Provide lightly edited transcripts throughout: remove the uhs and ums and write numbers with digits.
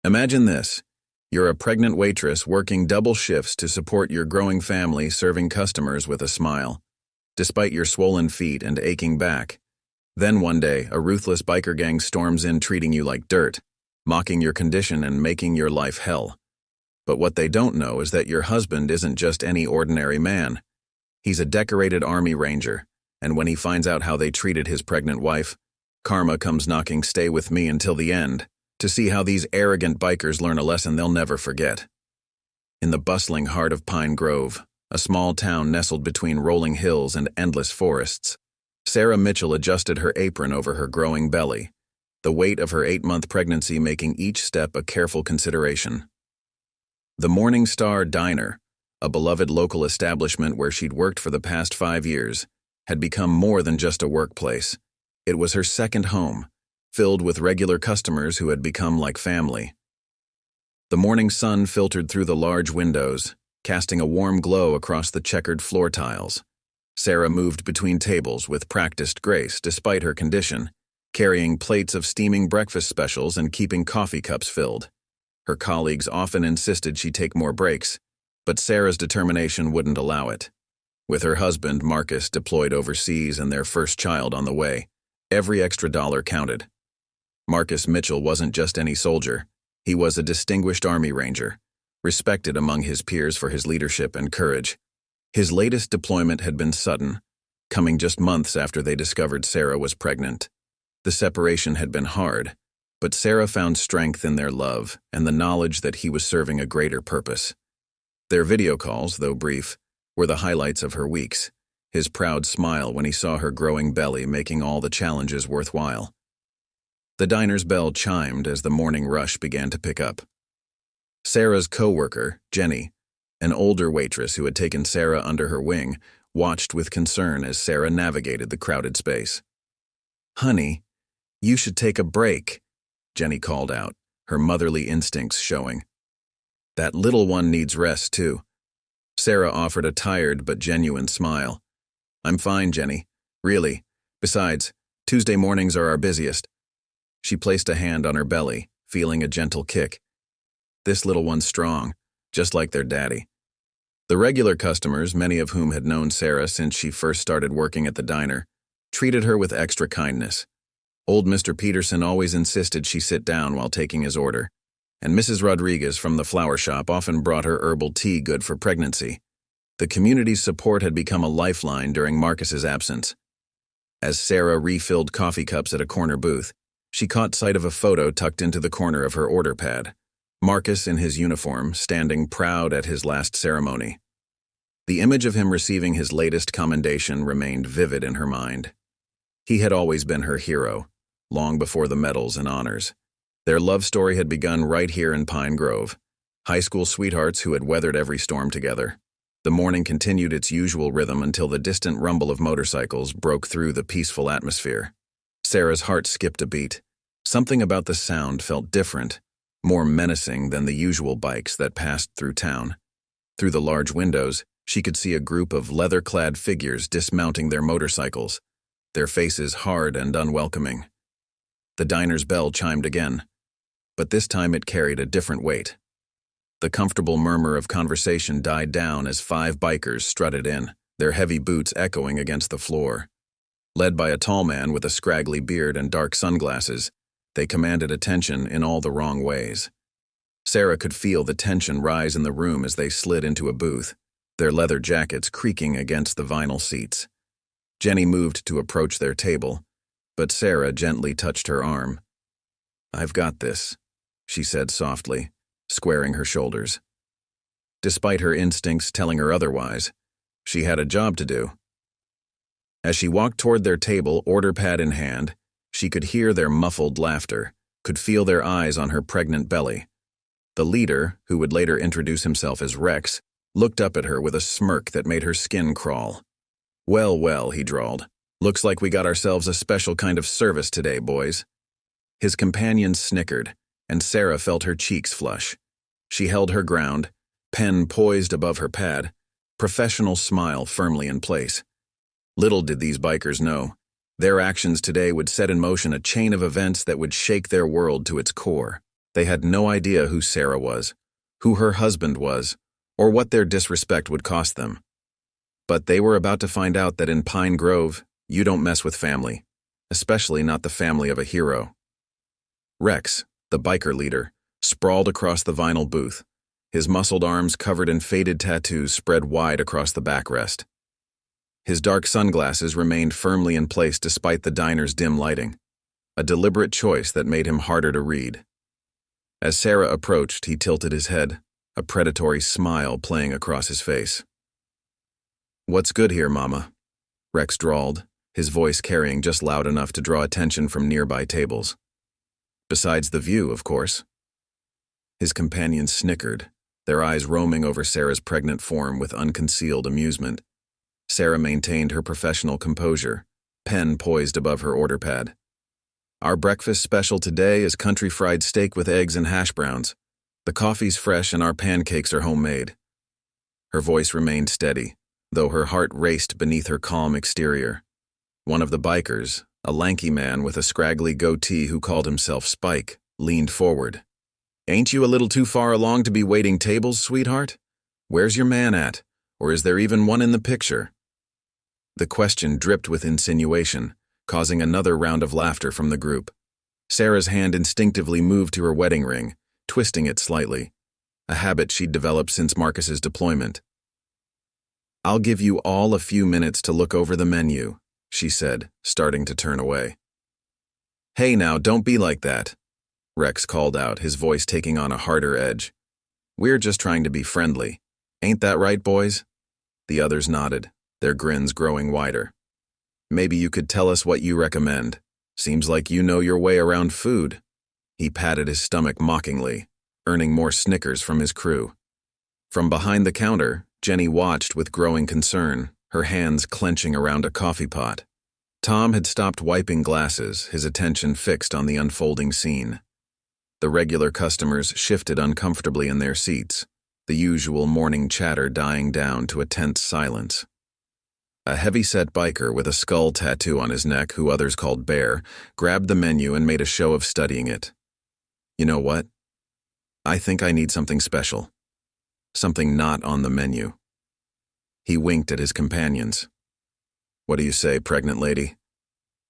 Imagine this. You're a pregnant waitress working double shifts to support your growing family, serving customers with a smile, despite your swollen feet and aching back. Then one day, a ruthless biker gang storms in treating you like dirt, mocking your condition and making your life hell. But what they don't know is that your husband isn't just any ordinary man. He's a decorated Army Ranger, and when he finds out how they treated his pregnant wife, karma comes knocking. Stay with me until the end to see how these arrogant bikers learn a lesson they'll never forget. In the bustling heart of Pine Grove, a small town nestled between rolling hills and endless forests, Sarah Mitchell adjusted her apron over her growing belly, the weight of her 8-month pregnancy making each step a careful consideration. The Morning Star Diner, a beloved local establishment where she'd worked for the past 5 years, had become more than just a workplace. It was her second home, filled with regular customers who had become like family. The morning sun filtered through the large windows, casting a warm glow across the checkered floor tiles. Sarah moved between tables with practiced grace despite her condition, carrying plates of steaming breakfast specials and keeping coffee cups filled. Her colleagues often insisted she take more breaks, but Sarah's determination wouldn't allow it. With her husband, Marcus, deployed overseas and their first child on the way, every extra dollar counted. Marcus Mitchell wasn't just any soldier. He was a distinguished Army Ranger, respected among his peers for his leadership and courage. His latest deployment had been sudden, coming just months after they discovered Sarah was pregnant. The separation had been hard, but Sarah found strength in their love and the knowledge that he was serving a greater purpose. Their video calls, though brief, were the highlights of her weeks, his proud smile when he saw her growing belly making all the challenges worthwhile. The diner's bell chimed as the morning rush began to pick up. Sarah's co-worker, Jenny, an older waitress who had taken Sarah under her wing, watched with concern as Sarah navigated the crowded space. "Honey, you should take a break," Jenny called out, her motherly instincts showing. "That little one needs rest, too." Sarah offered a tired but genuine smile. "I'm fine, Jenny. Really. Besides, Tuesday mornings are our busiest." She placed a hand on her belly, feeling a gentle kick. This little one's strong, just like their daddy. The regular customers, many of whom had known Sarah since she first started working at the diner, treated her with extra kindness. Old Mr. Peterson always insisted she sit down while taking his order, and Mrs. Rodriguez from the flower shop often brought her herbal tea good for pregnancy. The community's support had become a lifeline during Marcus's absence. As Sarah refilled coffee cups at a corner booth, she caught sight of a photo tucked into the corner of her order pad. Marcus in his uniform, standing proud at his last ceremony. The image of him receiving his latest commendation remained vivid in her mind. He had always been her hero, long before the medals and honors. Their love story had begun right here in Pine Grove, high school sweethearts who had weathered every storm together. The morning continued its usual rhythm until the distant rumble of motorcycles broke through the peaceful atmosphere. Sarah's heart skipped a beat. Something about the sound felt different, more menacing than the usual bikes that passed through town. Through the large windows, she could see a group of leather-clad figures dismounting their motorcycles, their faces hard and unwelcoming. The diner's bell chimed again, but this time it carried a different weight. The comfortable murmur of conversation died down as 5 bikers strutted in, their heavy boots echoing against the floor. Led by a tall man with a scraggly beard and dark sunglasses, they commanded attention in all the wrong ways. Sarah could feel the tension rise in the room as they slid into a booth, their leather jackets creaking against the vinyl seats. Jenny moved to approach their table, but Sarah gently touched her arm. "I've got this," she said softly, squaring her shoulders. Despite her instincts telling her otherwise, she had a job to do. As she walked toward their table, order pad in hand, she could hear their muffled laughter, could feel their eyes on her pregnant belly. The leader, who would later introduce himself as Rex, looked up at her with a smirk that made her skin crawl. "Well, well," he drawled. "Looks like we got ourselves a special kind of service today, boys." His companions snickered, and Sarah felt her cheeks flush. She held her ground, pen poised above her pad, professional smile firmly in place. Little did these bikers know, their actions today would set in motion a chain of events that would shake their world to its core. They had no idea who Sarah was, who her husband was, or what their disrespect would cost them. But they were about to find out that in Pine Grove, you don't mess with family, especially not the family of a hero. Rex, the biker leader, sprawled across the vinyl booth, his muscled arms covered in faded tattoos spread wide across the backrest. His dark sunglasses remained firmly in place despite the diner's dim lighting, a deliberate choice that made him harder to read. As Sarah approached, he tilted his head, a predatory smile playing across his face. "What's good here, Mama?" Rex drawled, his voice carrying just loud enough to draw attention from nearby tables. "Besides the view, of course." His companions snickered, their eyes roaming over Sarah's pregnant form with unconcealed amusement. Sarah maintained her professional composure, pen poised above her order pad. "Our breakfast special today is country fried steak with eggs and hash browns. The coffee's fresh and our pancakes are homemade." Her voice remained steady, though her heart raced beneath her calm exterior. One of the bikers, a lanky man with a scraggly goatee who called himself Spike, leaned forward. "Ain't you a little too far along to be waiting tables, sweetheart? Where's your man at? Or is there even one in the picture?" The question dripped with insinuation, causing another round of laughter from the group. Sarah's hand instinctively moved to her wedding ring, twisting it slightly, a habit she'd developed since Marcus's deployment. "I'll give you all a few minutes to look over the menu," she said, starting to turn away. "Hey now, don't be like that," Rex called out, his voice taking on a harder edge. "We're just trying to be friendly. Ain't that right, boys?" The others nodded, their grins growing wider. "Maybe you could tell us what you recommend. Seems like you know your way around food." He patted his stomach mockingly, earning more snickers from his crew. From behind the counter, Jenny watched with growing concern, her hands clenching around a coffee pot. Tom had stopped wiping glasses, his attention fixed on the unfolding scene. The regular customers shifted uncomfortably in their seats, the usual morning chatter dying down to a tense silence. A heavy-set biker with a skull tattoo on his neck, who others called Bear, grabbed the menu and made a show of studying it. "You know what? I think I need something special. Something not on the menu." He winked at his companions. "What do you say, pregnant lady?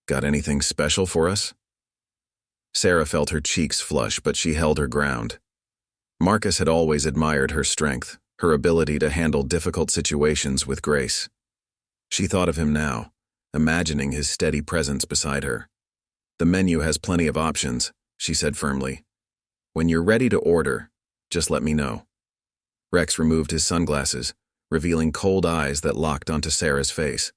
Got anything special for us?" Sarah felt her cheeks flush, but she held her ground. Marcus had always admired her strength, her ability to handle difficult situations with grace. She thought of him now, imagining his steady presence beside her. "The menu has plenty of options," she said firmly. "When you're ready to order, just let me know." Rex removed his sunglasses, revealing cold eyes that locked onto Sarah's face.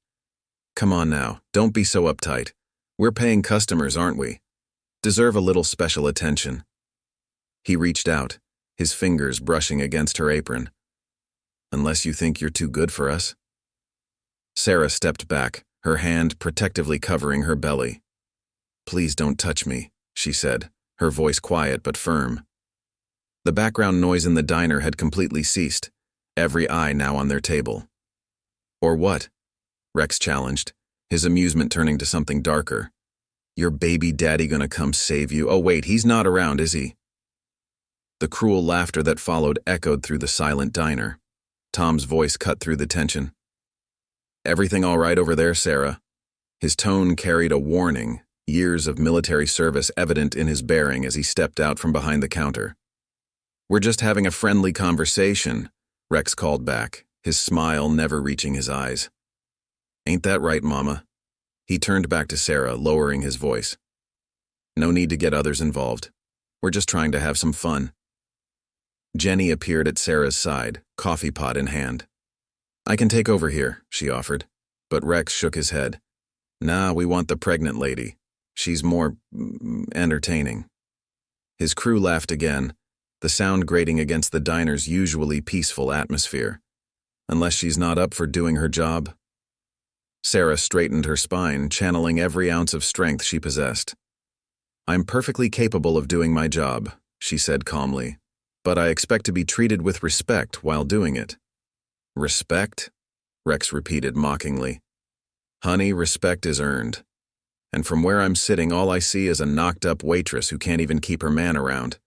"Come on now, don't be so uptight. We're paying customers, aren't we? Deserve a little special attention." He reached out, his fingers brushing against her apron. "Unless you think you're too good for us." Sarah stepped back, her hand protectively covering her belly. "Please don't touch me," she said, her voice quiet but firm. The background noise in the diner had completely ceased, every eye now on their table. "Or what?" Rex challenged, his amusement turning to something darker. "Your baby daddy gonna come save you? Oh wait, he's not around, is he?" The cruel laughter that followed echoed through the silent diner. Tom's voice cut through the tension. "Everything all right over there, Sarah?" His tone carried a warning, years of military service evident in his bearing as he stepped out from behind the counter. "We're just having a friendly conversation," Rex called back, his smile never reaching his eyes. "Ain't that right, Mama?" He turned back to Sarah, lowering his voice. "No need to get others involved. We're just trying to have some fun." Jenny appeared at Sarah's side, coffee pot in hand. "I can take over here," she offered, but Rex shook his head. "Nah, we want the pregnant lady. She's more entertaining." His crew laughed again, the sound grating against the diner's usually peaceful atmosphere. "Unless she's not up for doing her job." Sarah straightened her spine, channeling every ounce of strength she possessed. "I'm perfectly capable of doing my job," she said calmly, "but I expect to be treated with respect while doing it." "Respect?" Rex repeated mockingly. "Honey, respect is earned. And from where I'm sitting, all I see is a knocked-up waitress who can't even keep her man around.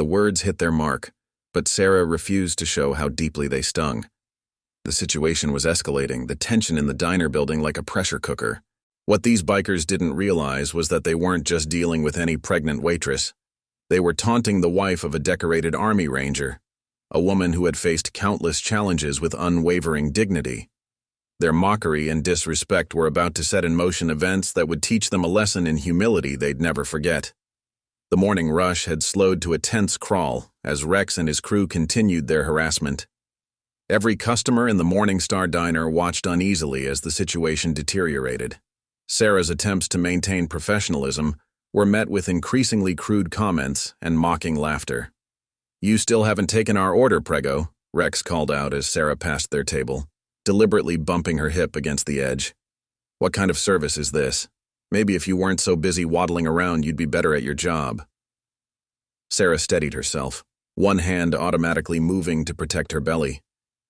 The words hit their mark, but Sarah refused to show how deeply they stung. The situation was escalating, the tension in the diner building like a pressure cooker. What these bikers didn't realize was that they weren't just dealing with any pregnant waitress. They were taunting the wife of a decorated Army Ranger, a woman who had faced countless challenges with unwavering dignity. Their mockery and disrespect were about to set in motion events that would teach them a lesson in humility they'd never forget. The morning rush had slowed to a tense crawl as Rex and his crew continued their harassment. Every customer in the Morningstar diner watched uneasily as the situation deteriorated. Sarah's attempts to maintain professionalism were met with increasingly crude comments and mocking laughter. "You still haven't taken our order, Prego," Rex called out as Sarah passed their table, deliberately bumping her hip against the edge. "What kind of service is this? Maybe if you weren't so busy waddling around, you'd be better at your job." Sarah steadied herself, one hand automatically moving to protect her belly.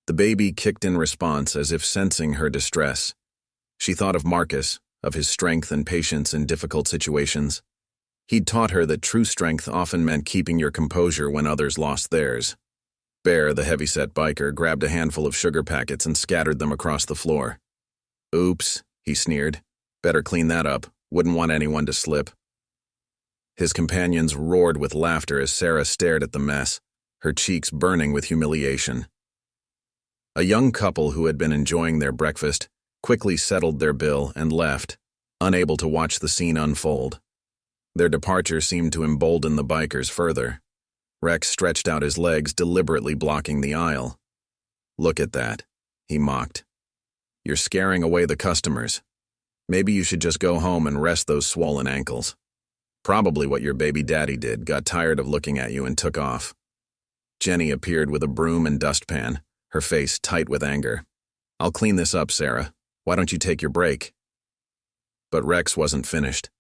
The baby kicked in response as if sensing her distress. She thought of Marcus, of his strength and patience in difficult situations. He'd taught her that true strength often meant keeping your composure when others lost theirs. Bear, the heavyset biker, grabbed a handful of sugar packets and scattered them across the floor. "Oops," he sneered. "Better clean that up. Wouldn't want anyone to slip." His companions roared with laughter as Sarah stared at the mess, her cheeks burning with humiliation. A young couple who had been enjoying their breakfast quickly settled their bill and left, unable to watch the scene unfold. Their departure seemed to embolden the bikers further. Rex stretched out his legs, deliberately blocking the aisle. "Look at that," he mocked. "You're scaring away the customers. Maybe you should just go home and rest those swollen ankles. Probably what your baby daddy did, got tired of looking at you and took off." Jenny appeared with a broom and dustpan, her face tight with anger. "I'll clean this up, Sarah. Why don't you take your break?" But Rex wasn't finished.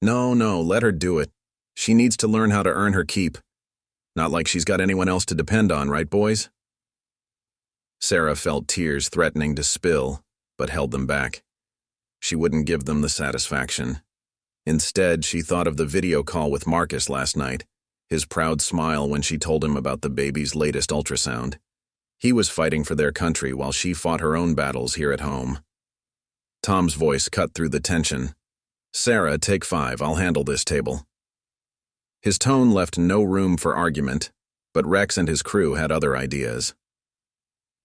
No, let her do it. She needs to learn how to earn her keep. Not like she's got anyone else to depend on, right, boys?" Sarah felt tears threatening to spill, but held them back. She wouldn't give them the satisfaction. Instead, she thought of the video call with Marcus last night, his proud smile when she told him about the baby's latest ultrasound. He was fighting for their country while she fought her own battles here at home. Tom's voice cut through the tension. "Sarah, take 5. I'll handle this table." His tone left no room for argument, but Rex and his crew had other ideas.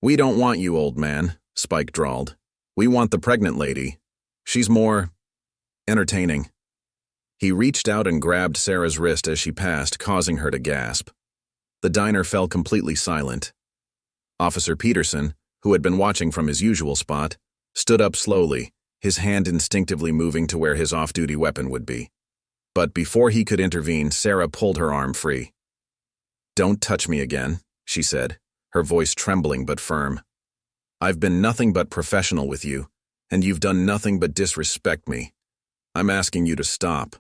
"We don't want you, old man," Spike drawled. "We want the pregnant lady. She's more entertaining." He reached out and grabbed Sarah's wrist as she passed, causing her to gasp. The diner fell completely silent. Officer Peterson, who had been watching from his usual spot, stood up slowly, his hand instinctively moving to where his off-duty weapon would be. But before he could intervene, Sarah pulled her arm free. "Don't touch me again," she said, her voice trembling but firm. "I've been nothing but professional with you, and you've done nothing but disrespect me. I'm asking you to stop."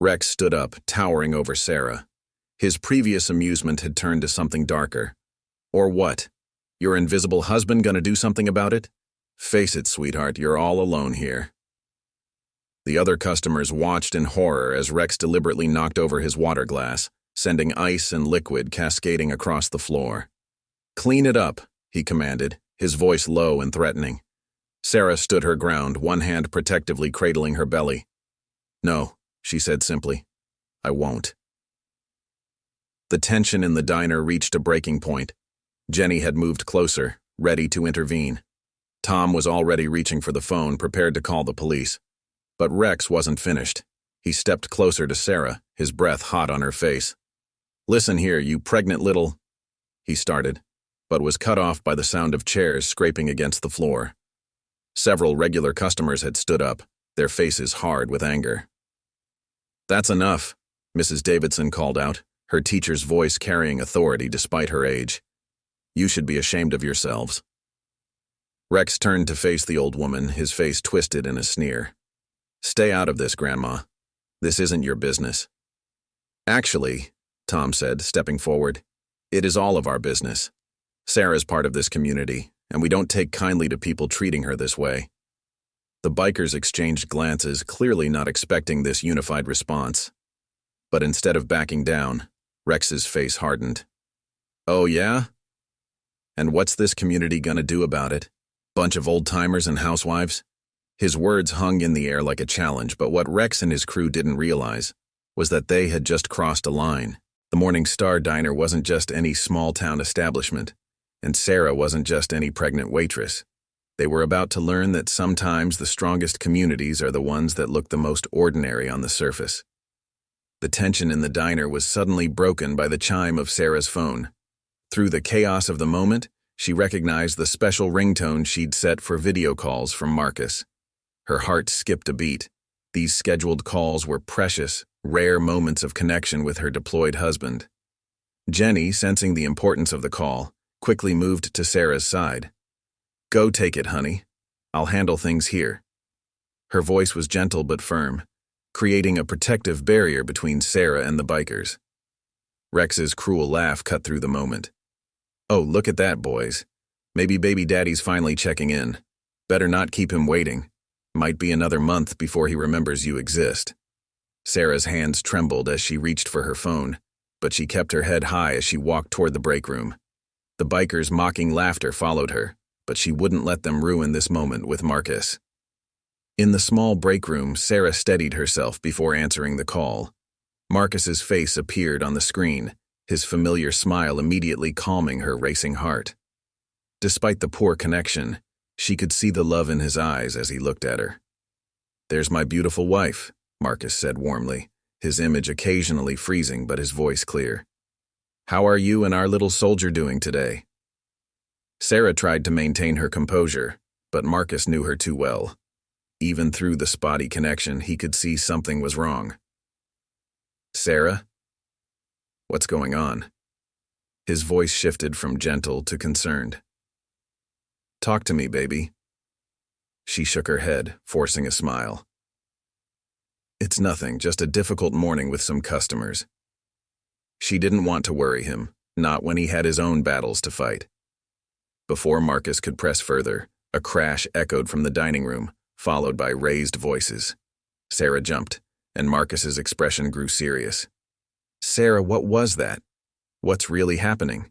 Rex stood up, towering over Sarah. His previous amusement had turned to something darker. "Or what? Your invisible husband gonna do something about it? Face it, sweetheart, you're all alone here." The other customers watched in horror as Rex deliberately knocked over his water glass, sending ice and liquid cascading across the floor. "Clean it up," he commanded, his voice low and threatening. Sarah stood her ground, one hand protectively cradling her belly. "No," she said simply. "I won't." The tension in the diner reached a breaking point. Jenny had moved closer, ready to intervene. Tom was already reaching for the phone, prepared to call the police. But Rex wasn't finished. He stepped closer to Sarah, his breath hot on her face. "Listen here, you pregnant little—" he started, but was cut off by the sound of chairs scraping against the floor. Several regular customers had stood up, their faces hard with anger. "That's enough," Mrs. Davidson called out, her teacher's voice carrying authority despite her age. "You should be ashamed of yourselves." Rex turned to face the old woman, his face twisted in a sneer. "Stay out of this, Grandma. This isn't your business." "Actually," Tom said, stepping forward, "it is all of our business. Sarah's part of this community, and we don't take kindly to people treating her this way." The bikers exchanged glances, clearly not expecting this unified response. But instead of backing down, Rex's face hardened. Oh, yeah? And what's this community gonna do about it? Bunch of old-timers and housewives? His words hung in the air like a challenge, but what Rex and his crew didn't realize was that they had just crossed a line. The Morning Star Diner wasn't just any small-town establishment, and Sarah wasn't just any pregnant waitress. They were about to learn that sometimes the strongest communities are the ones that look the most ordinary on the surface. The tension in the diner was suddenly broken by the chime of Sarah's phone. Through the chaos of the moment, she recognized the special ringtone she'd set for video calls from Marcus. Her heart skipped a beat. These scheduled calls were precious, rare moments of connection with her deployed husband. Jenny, sensing the importance of the call, quickly moved to Sarah's side. "Go take it, honey. I'll handle things here." Her voice was gentle but firm, creating a protective barrier between Sarah and the bikers. Rex's cruel laugh cut through the moment. "Oh, look at that, boys. Maybe baby daddy's finally checking in. Better not keep him waiting. Might be another month before he remembers you exist." Sarah's hands trembled as she reached for her phone, but she kept her head high as she walked toward the break room. The bikers' mocking laughter followed her, but she wouldn't let them ruin this moment with Marcus. In the small break room, Sarah steadied herself before answering the call. Marcus's face appeared on the screen, his familiar smile immediately calming her racing heart. Despite the poor connection, she could see the love in his eyes as he looked at her. "There's my beautiful wife," Marcus said warmly, his image occasionally freezing but his voice clear. "How are you and our little soldier doing today?" Sarah tried to maintain her composure, but Marcus knew her too well. Even through the spotty connection, he could see something was wrong. "Sarah? What's going on?" His voice shifted from gentle to concerned. "Talk to me, baby." She shook her head, forcing a smile. "It's nothing, just a difficult morning with some customers." She didn't want to worry him, not when he had his own battles to fight. Before Marcus could press further, a crash echoed from the dining room, followed by raised voices. Sarah jumped, and Marcus's expression grew serious. "Sarah, what was that? What's really happening?"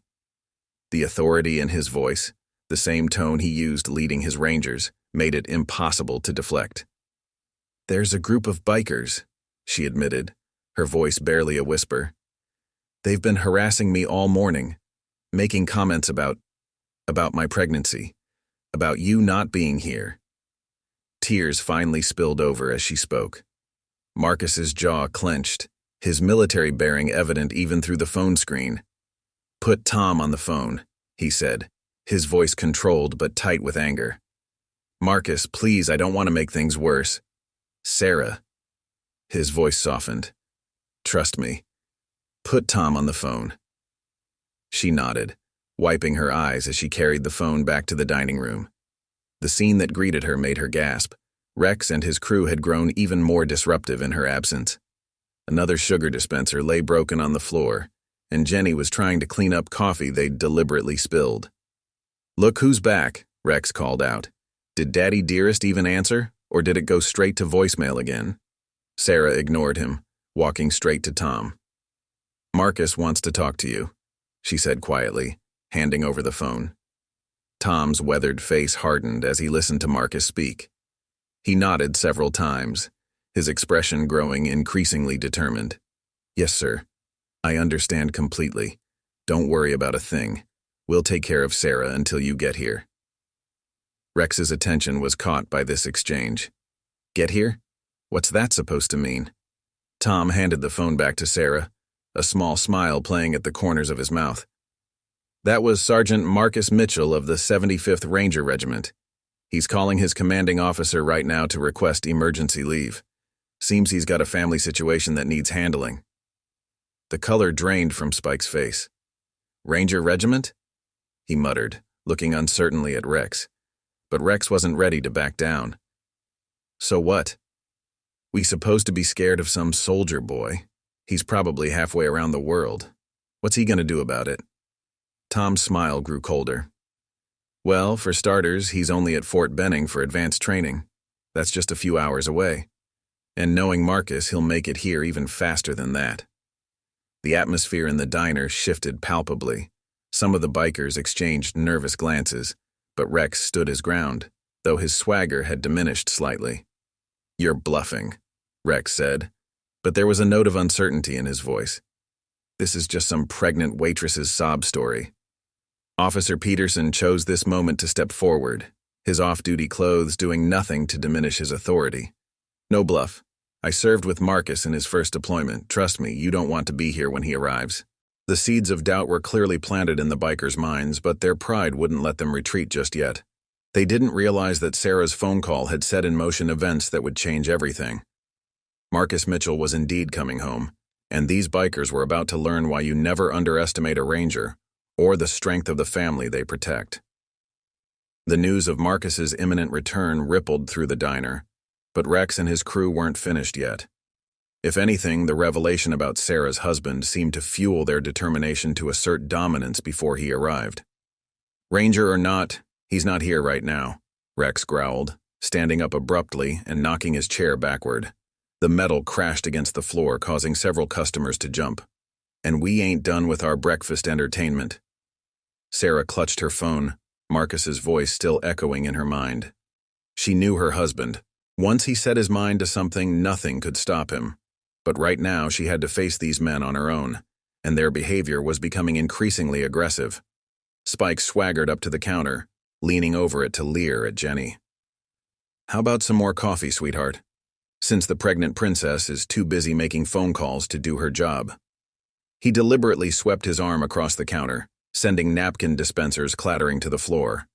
The authority in his voice, the same tone he used leading his rangers, made it impossible to deflect. "There's a group of bikers," she admitted, her voice barely a whisper. "They've been harassing me all morning, making comments about my pregnancy, about you not being here." Tears finally spilled over as she spoke. Marcus's jaw clenched, his military bearing evident even through the phone screen. "Put Tom on the phone," he said, his voice controlled but tight with anger. "Marcus, please, I don't want to make things worse." "Sarah." His voice softened. "Trust me. Put Tom on the phone." She nodded, wiping her eyes as she carried the phone back to the dining room. The scene that greeted her made her gasp. Rex and his crew had grown even more disruptive in her absence. Another sugar dispenser lay broken on the floor, and Jenny was trying to clean up coffee they'd deliberately spilled. "Look who's back," Rex called out. "Did Daddy Dearest even answer, or did it go straight to voicemail again?" Sarah ignored him, walking straight to Tom. "Marcus wants to talk to you," she said quietly, handing over the phone. Tom's weathered face hardened as he listened to Marcus speak. He nodded several times, his expression growing increasingly determined. "Yes, sir. I understand completely. Don't worry about a thing. We'll take care of Sarah until you get here." Rex's attention was caught by this exchange. "Get here? What's that supposed to mean?" Tom handed the phone back to Sarah, a small smile playing at the corners of his mouth. "That was Sergeant Marcus Mitchell of the 75th Ranger Regiment. He's calling his commanding officer right now to request emergency leave. Seems he's got a family situation that needs handling." The color drained from Spike's face. "Ranger Regiment?" he muttered, looking uncertainly at Rex. But Rex wasn't ready to back down. "So what? We supposed to be scared of some soldier boy? He's probably halfway around the world. What's he gonna do about it?" Tom's smile grew colder. "Well, for starters, he's only at Fort Benning for advanced training. That's just a few hours away. And knowing Marcus, he'll make it here even faster than that." The atmosphere in the diner shifted palpably. Some of the bikers exchanged nervous glances, but Rex stood his ground, though his swagger had diminished slightly. "You're bluffing," Rex said, but there was a note of uncertainty in his voice. "This is just some pregnant waitress's sob story." Officer Peterson chose this moment to step forward, his off-duty clothes doing nothing to diminish his authority. "No bluff. I served with Marcus in his first deployment. Trust me, you don't want to be here when he arrives." The seeds of doubt were clearly planted in the bikers' minds, but their pride wouldn't let them retreat just yet. They didn't realize that Sarah's phone call had set in motion events that would change everything. Marcus Mitchell was indeed coming home, and these bikers were about to learn why you never underestimate a ranger or the strength of the family they protect. The news of Marcus's imminent return rippled through the diner, but Rex and his crew weren't finished yet. If anything, the revelation about Sarah's husband seemed to fuel their determination to assert dominance before he arrived. "Ranger or not, he's not here right now," Rex growled, standing up abruptly and knocking his chair backward. The metal crashed against the floor, causing several customers to jump. "And we ain't done with our breakfast entertainment." Sarah clutched her phone, Marcus's voice still echoing in her mind. She knew her husband. Once he set his mind to something, nothing could stop him. But right now she had to face these men on her own, and their behavior was becoming increasingly aggressive. Spike swaggered up to the counter, leaning over it to leer at Jenny. "How about some more coffee, sweetheart? Since the pregnant princess is too busy making phone calls to do her job." He deliberately swept his arm across the counter, sending napkin dispensers clattering to the floor.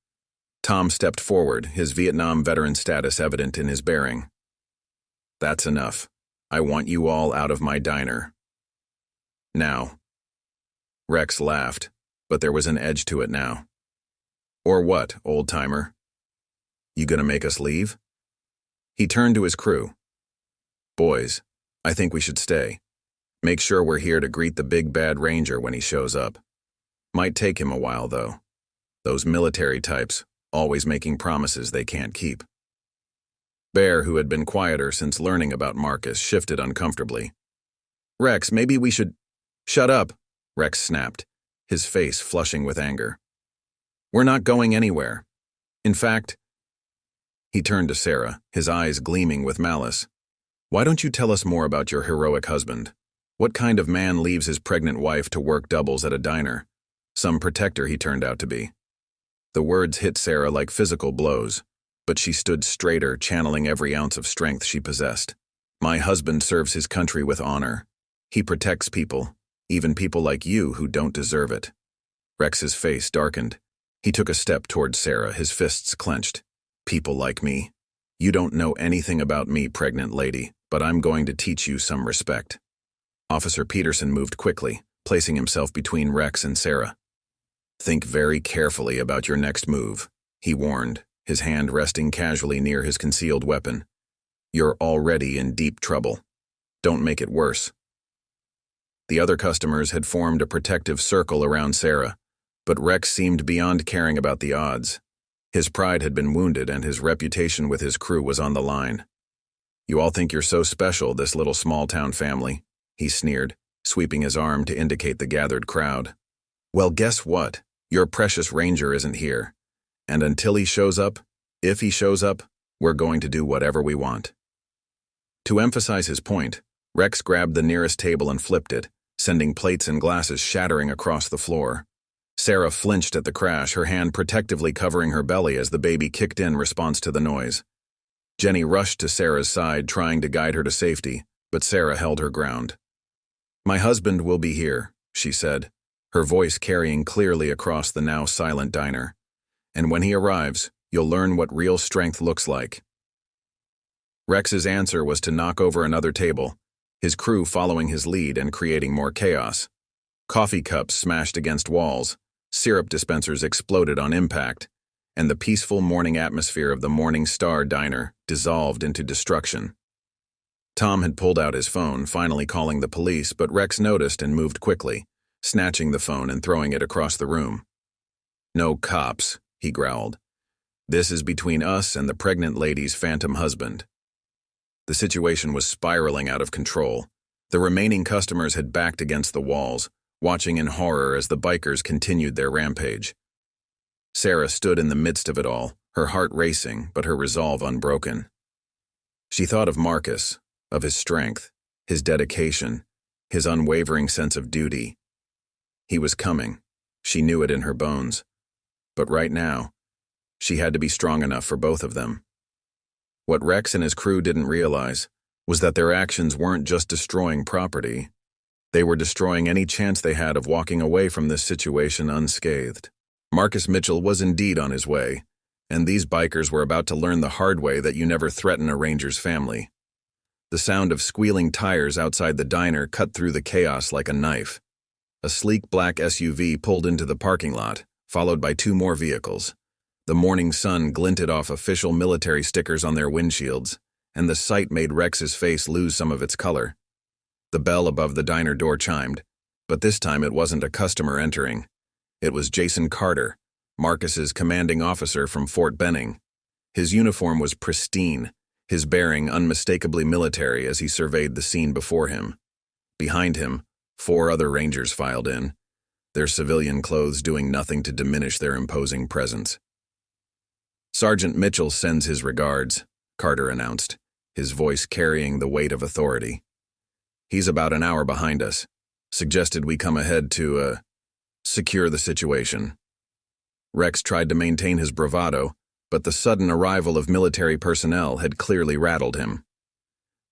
Tom stepped forward, his Vietnam veteran status evident in his bearing. "That's enough. I want you all out of my diner. Now." Rex laughed, but there was an edge to it now. "Or what, old-timer? You gonna make us leave?" He turned to his crew. "Boys, I think we should stay. Make sure we're here to greet the big bad ranger when he shows up. Might take him a while, though. Those military types, always making promises they can't keep." Bear, who had been quieter since learning about Marcus, shifted uncomfortably. "Rex, maybe we should—" "Shut up," Rex snapped, his face flushing with anger. "We're not going anywhere. In fact—" He turned to Sarah, his eyes gleaming with malice. "Why don't you tell us more about your heroic husband? What kind of man leaves his pregnant wife to work doubles at a diner? Some protector he turned out to be." The words hit Sarah like physical blows, but she stood straighter, channeling every ounce of strength she possessed. "My husband serves his country with honor. He protects people, even people like you who don't deserve it." Rex's face darkened. He took a step towards Sarah, his fists clenched. "People like me? You don't know anything about me, pregnant lady, but I'm going to teach you some respect." Officer Peterson moved quickly, placing himself between Rex and Sarah. "Think very carefully about your next move," he warned, his hand resting casually near his concealed weapon. "You're already in deep trouble. Don't make it worse." The other customers had formed a protective circle around Sarah, but Rex seemed beyond caring about the odds. His pride had been wounded and his reputation with his crew was on the line. "You all think you're so special, this little small-town family," he sneered, sweeping his arm to indicate the gathered crowd. "Well, guess what? Your precious ranger isn't here. And until he shows up, if he shows up, we're going to do whatever we want." To emphasize his point, Rex grabbed the nearest table and flipped it, sending plates and glasses shattering across the floor. Sarah flinched at the crash, her hand protectively covering her belly as the baby kicked in response to the noise. Jenny rushed to Sarah's side, trying to guide her to safety, but Sarah held her ground. "My husband will be here," she said, her voice carrying clearly across the now silent diner. "And when he arrives, you'll learn what real strength looks like." Rex's answer was to knock over another table, his crew following his lead and creating more chaos. Coffee cups smashed against walls, syrup dispensers exploded on impact, and the peaceful morning atmosphere of the Morning Star diner dissolved into destruction. Tom had pulled out his phone, finally calling the police, but Rex noticed and moved quickly, snatching the phone and throwing it across the room. "No cops," he growled. "This is between us and the pregnant lady's phantom husband." The situation was spiraling out of control. The remaining customers had backed against the walls, watching in horror as the bikers continued their rampage. Sarah stood in the midst of it all, her heart racing but her resolve unbroken. She thought of Marcus, of his strength, his dedication, his unwavering sense of duty. He was coming. She knew it in her bones. But right now, she had to be strong enough for both of them. What Rex and his crew didn't realize was that their actions weren't just destroying property. They were destroying any chance they had of walking away from this situation unscathed. Marcus Mitchell was indeed on his way, and these bikers were about to learn the hard way that you never threaten a ranger's family. The sound of squealing tires outside the diner cut through the chaos like a knife. A sleek black SUV pulled into the parking lot, followed by 2 more vehicles. The morning sun glinted off official military stickers on their windshields, and the sight made Rex's face lose some of its color. The bell above the diner door chimed, but this time it wasn't a customer entering. It was Jason Carter, Marcus's commanding officer from Fort Benning. His uniform was pristine, his bearing unmistakably military as he surveyed the scene before him. Behind him, 4 other Rangers filed in, their civilian clothes doing nothing to diminish their imposing presence. "Sergeant Mitchell sends his regards," Carter announced, his voice carrying the weight of authority. "He's about an hour behind us. Suggested we come ahead to, secure the situation." Rex tried to maintain his bravado, but the sudden arrival of military personnel had clearly rattled him.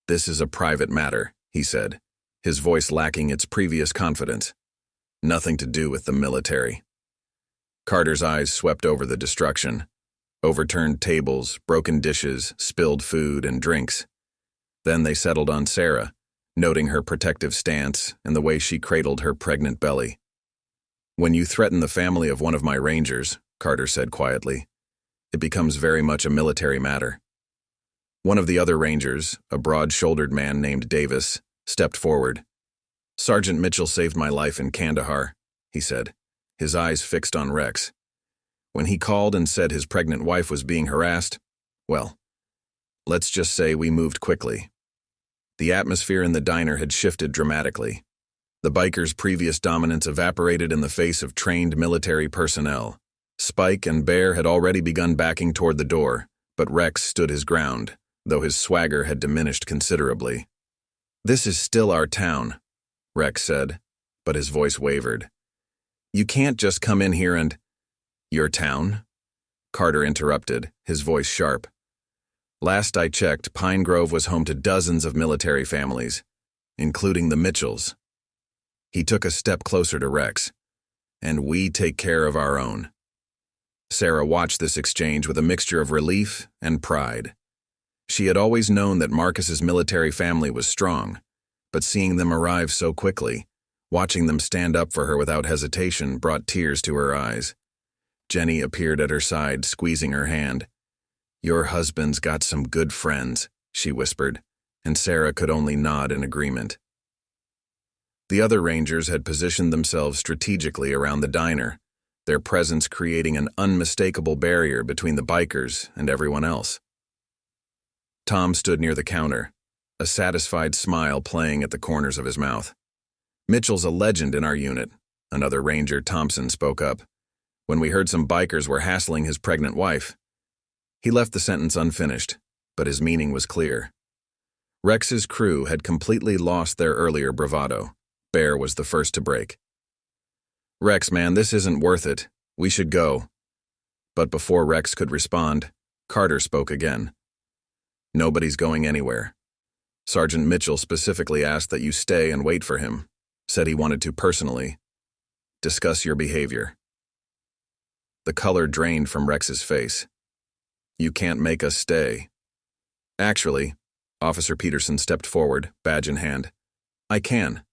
"This is a private matter," he said, his voice lacking its previous confidence. "Nothing to do with the military." Carter's eyes swept over the destruction. Overturned tables, broken dishes, spilled food and drinks. Then they settled on Sarah, noting her protective stance and the way she cradled her pregnant belly. "When you threaten the family of one of my Rangers," Carter said quietly, "it becomes very much a military matter." One of the other Rangers, a broad-shouldered man named Davis, stepped forward. "Sergeant Mitchell saved my life in Kandahar," he said, his eyes fixed on Rex. "When he called and said his pregnant wife was being harassed, well, let's just say we moved quickly." The atmosphere in the diner had shifted dramatically. The bikers' previous dominance evaporated in the face of trained military personnel. Spike and Bear had already begun backing toward the door, but Rex stood his ground, though his swagger had diminished considerably. "This is still our town," Rex said, but his voice wavered. "You can't just come in here and—" "Your town?" Carter interrupted, his voice sharp. "Last I checked, Pine Grove was home to dozens of military families, including the Mitchells." He took a step closer to Rex. "And we take care of our own." Sarah watched this exchange with a mixture of relief and pride. She had always known that Marcus's military family was strong, but seeing them arrive so quickly, watching them stand up for her without hesitation, brought tears to her eyes. Jenny appeared at her side, squeezing her hand. "Your husband's got some good friends," she whispered, and Sarah could only nod in agreement. The other Rangers had positioned themselves strategically around the diner, their presence creating an unmistakable barrier between the bikers and everyone else. Tom stood near the counter, a satisfied smile playing at the corners of his mouth. "Mitchell's a legend in our unit," another Ranger, Thompson, spoke up, "when we heard some bikers were hassling his pregnant wife." He left the sentence unfinished, but his meaning was clear. Rex's crew had completely lost their earlier bravado. Bear was the first to break. "Rex, man, this isn't worth it. We should go." But before Rex could respond, Carter spoke again. "Nobody's going anywhere. Sergeant Mitchell specifically asked that you stay and wait for him. Said he wanted to personally discuss your behavior." The color drained from Rex's face. "You can't make us stay." "Actually," Officer Peterson stepped forward, badge in hand, "I can.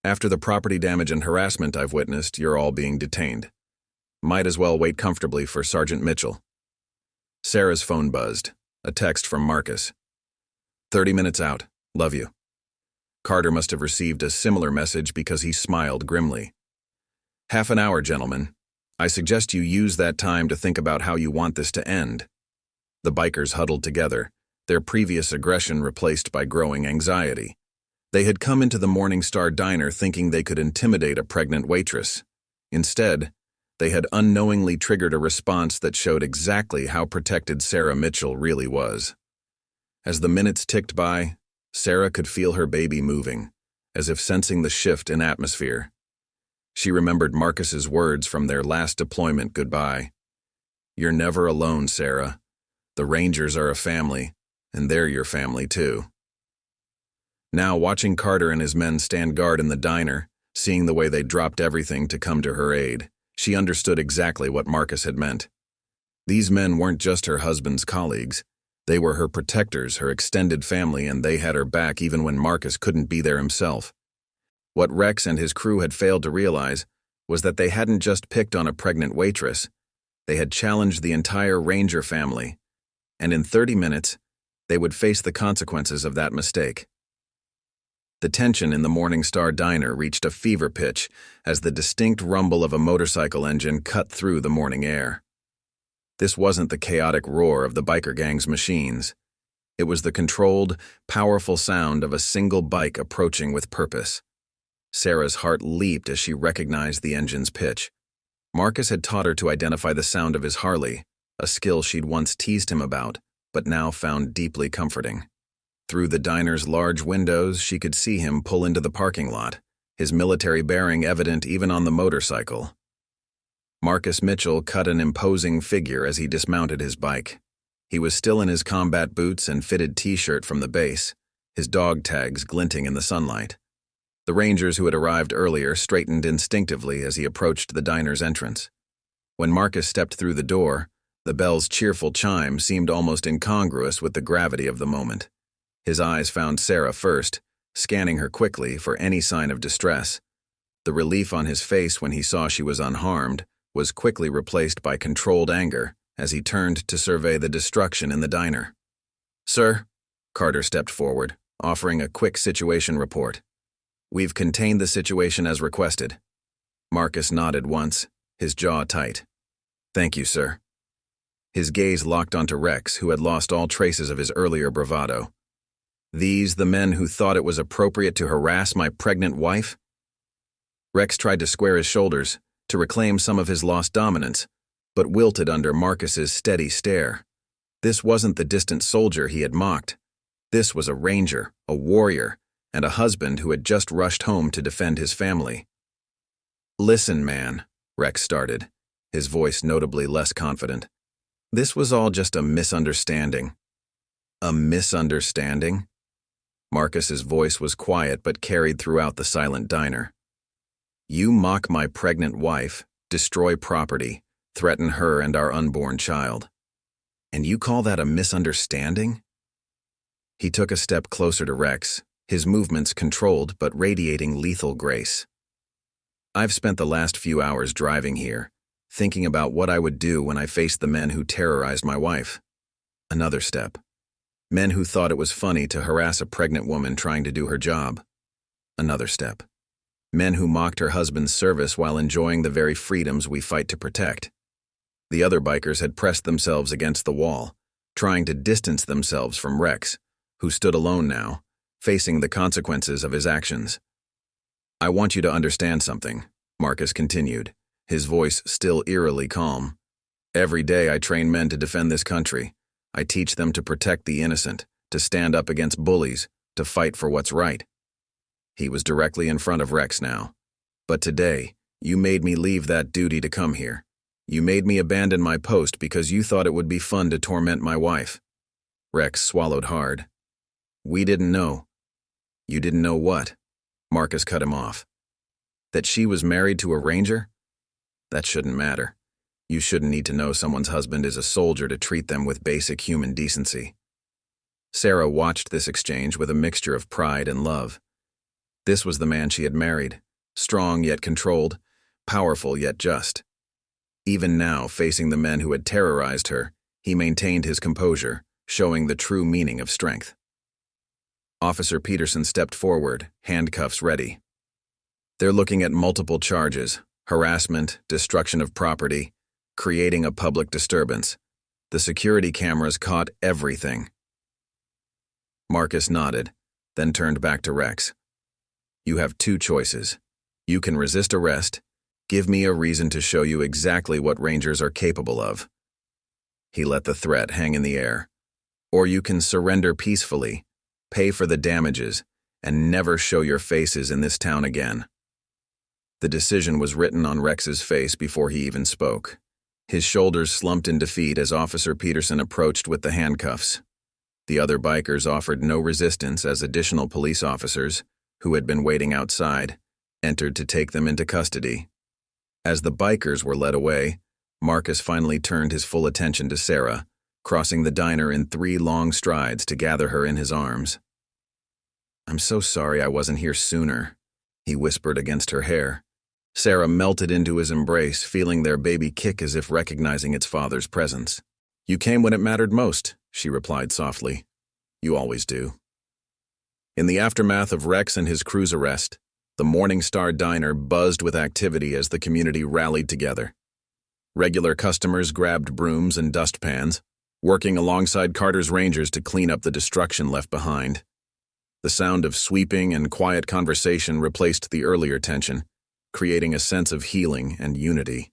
After the property damage and harassment I've witnessed, you're all being detained. Might as well wait comfortably for Sergeant Mitchell." Sarah's phone buzzed, a text from Marcus. "30 minutes out. Love you." Carter must have received a similar message because he smiled grimly. "Half an hour, gentlemen. I suggest you use that time to think about how you want this to end." The bikers huddled together, their previous aggression replaced by growing anxiety. They had come into the Morning Star diner thinking they could intimidate a pregnant waitress. Instead, they had unknowingly triggered a response that showed exactly how protected Sarah Mitchell really was. As the minutes ticked by, Sarah could feel her baby moving, as if sensing the shift in atmosphere. She remembered Marcus's words from their last deployment goodbye. "You're never alone, Sarah. The Rangers are a family, and they're your family too." Now, watching Carter and his men stand guard in the diner, seeing the way they dropped everything to come to her aid, she understood exactly what Marcus had meant. These men weren't just her husband's colleagues. They were her protectors, her extended family, and they had her back even when Marcus couldn't be there himself. What Rex and his crew had failed to realize was that they hadn't just picked on a pregnant waitress. They had challenged the entire Ranger family, and in 30 minutes, they would face the consequences of that mistake. The tension in the Morning Star diner reached a fever pitch as the distinct rumble of a motorcycle engine cut through the morning air. This wasn't the chaotic roar of the biker gang's machines. It was the controlled, powerful sound of a single bike approaching with purpose. Sarah's heart leaped as she recognized the engine's pitch. Marcus had taught her to identify the sound of his Harley, a skill she'd once teased him about, but now found deeply comforting. Through the diner's large windows, she could see him pull into the parking lot, his military bearing evident even on the motorcycle. Marcus Mitchell cut an imposing figure as he dismounted his bike. He was still in his combat boots and fitted t-shirt from the base, his dog tags glinting in the sunlight. The Rangers who had arrived earlier straightened instinctively as he approached the diner's entrance. When Marcus stepped through the door, the bell's cheerful chime seemed almost incongruous with the gravity of the moment. His eyes found Sarah first, scanning her quickly for any sign of distress. The relief on his face when he saw she was unharmed was quickly replaced by controlled anger as he turned to survey the destruction in the diner. "Sir," Carter stepped forward, offering a quick situation report. "We've contained the situation as requested." Marcus nodded once, his jaw tight. "Thank you, sir." His gaze locked onto Rex, who had lost all traces of his earlier bravado. "These the men who thought it was appropriate to harass my pregnant wife?" Rex tried to square his shoulders, to reclaim some of his lost dominance, but wilted under Marcus's steady stare. This wasn't the distant soldier he had mocked. This was a ranger, a warrior, and a husband who had just rushed home to defend his family. "Listen, man," Rex started, his voice notably less confident. "This was all just a misunderstanding." "A misunderstanding?" Marcus's voice was quiet but carried throughout the silent diner. "You mock my pregnant wife, destroy property, threaten her and our unborn child. And you call that a misunderstanding?" He took a step closer to Rex, his movements controlled but radiating lethal grace. "I've spent the last few hours driving here, thinking about what I would do when I faced the men who terrorized my wife." Another step. Men who thought it was funny to harass a pregnant woman trying to do her job. Another step. Men who mocked her husband's service while enjoying the very freedoms we fight to protect. The other bikers had pressed themselves against the wall, trying to distance themselves from Rex, who stood alone now, facing the consequences of his actions. "I want you to understand something," Marcus continued, his voice still eerily calm. "Every day I train men to defend this country. I teach them to protect the innocent, to stand up against bullies, to fight for what's right." He was directly in front of Rex now. "But today, you made me leave that duty to come here. You made me abandon my post because you thought it would be fun to torment my wife." Rex swallowed hard. "We didn't know." "You didn't know what?" Marcus cut him off. "That she was married to a ranger? That shouldn't matter. You shouldn't need to know someone's husband is a soldier to treat them with basic human decency." Sarah watched this exchange with a mixture of pride and love. This was the man she had married, strong yet controlled, powerful yet just. Even now, facing the men who had terrorized her, he maintained his composure, showing the true meaning of strength. Officer Peterson stepped forward, handcuffs ready. "They're looking at multiple charges: harassment, destruction of property, creating a public disturbance. The security cameras caught everything." Marcus nodded, then turned back to Rex, You have two choices. You can resist arrest, give me a reason to show you exactly what Rangers are capable of. He let the threat hang in the air. Or you can surrender peacefully, pay for the damages, and never show your faces in this town again. The decision was written on Rex's face before he even spoke. His shoulders slumped in defeat as Officer Peterson approached with the handcuffs. The other bikers offered no resistance as additional police officers, who had been waiting outside, entered to take them into custody. As the bikers were led away, Marcus finally turned his full attention to Sarah, crossing the diner in 3 long strides to gather her in his arms. "I'm so sorry I wasn't here sooner," he whispered against her hair. Sarah melted into his embrace, feeling their baby kick as if recognizing its father's presence. "You came when it mattered most," she replied softly. "You always do." In the aftermath of Rex and his crew's arrest, the Morning Star Diner buzzed with activity as the community rallied together. Regular customers grabbed brooms and dustpans, working alongside Carter's Rangers to clean up the destruction left behind. The sound of sweeping and quiet conversation replaced the earlier tension, creating a sense of healing and unity.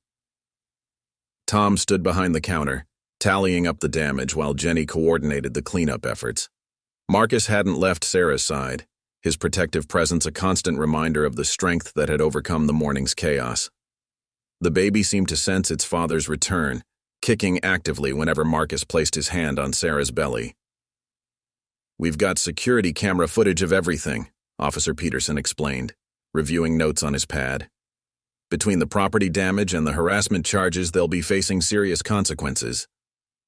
Tom stood behind the counter, tallying up the damage while Jenny coordinated the cleanup efforts. Marcus hadn't left Sarah's side, his protective presence a constant reminder of the strength that had overcome the morning's chaos. The baby seemed to sense its father's return, kicking actively whenever Marcus placed his hand on Sarah's belly. "We've got security camera footage of everything," Officer Peterson explained, reviewing notes on his pad. "Between the property damage and the harassment charges, they'll be facing serious consequences.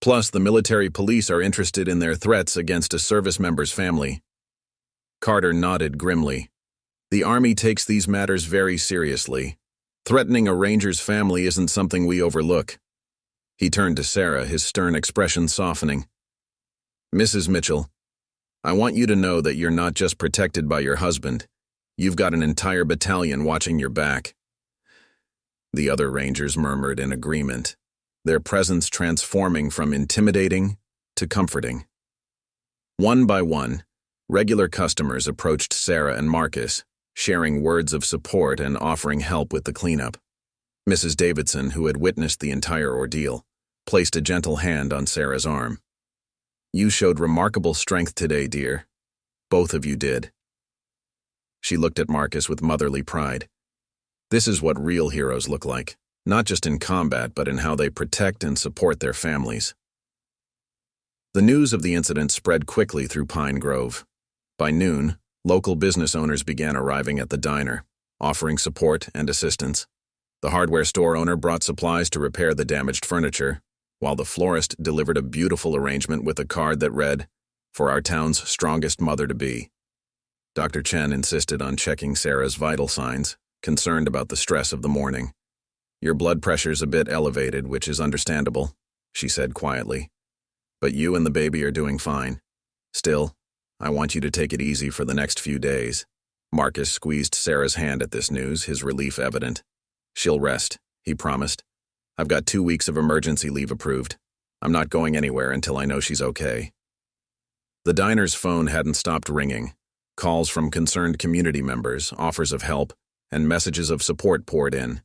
Plus, the military police are interested in their threats against a service member's family." Carter nodded grimly. "The Army takes these matters very seriously. Threatening a Ranger's family isn't something we overlook." He turned to Sarah, his stern expression softening. "Mrs. Mitchell, I want you to know that you're not just protected by your husband. You've got an entire battalion watching your back." The other Rangers murmured in agreement, their presence transforming from intimidating to comforting. One by one, regular customers approached Sarah and Marcus, sharing words of support and offering help with the cleanup. Mrs. Davidson, who had witnessed the entire ordeal, placed a gentle hand on Sarah's arm. "You showed remarkable strength today, dear. Both of you did." She looked at Marcus with motherly pride. This is what real heroes look like, not just in combat, but in how they protect and support their families. The news of the incident spread quickly through Pine Grove. By noon, local business owners began arriving at the diner, offering support and assistance. The hardware store owner brought supplies to repair the damaged furniture, while the florist delivered a beautiful arrangement with a card that read, "For our town's strongest mother-to-be." Dr. Chen insisted on checking Sarah's vital signs, concerned about the stress of the morning. "Your blood pressure's a bit elevated, which is understandable," she said quietly. "But you and the baby are doing fine. Still, I want you to take it easy for the next few days." Marcus squeezed Sarah's hand at this news, his relief evident. "She'll rest," he promised. "I've got 2 weeks of emergency leave approved. I'm not going anywhere until I know she's okay." The diner's phone hadn't stopped ringing. Calls from concerned community members, offers of help, and messages of support poured in.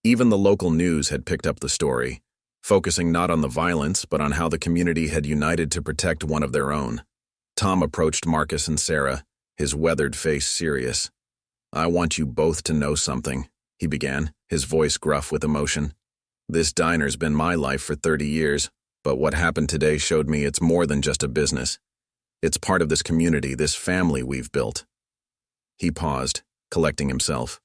Even the local news had picked up the story, focusing not on the violence but on how the community had united to protect one of their own. Tom approached Marcus and Sarah, his weathered face serious. "I want you both to know something," he began, his voice gruff with emotion. "This diner's been my life for 30 years, but what happened today showed me it's more than just a business. It's part of this community, this family we've built." He paused, collecting himself.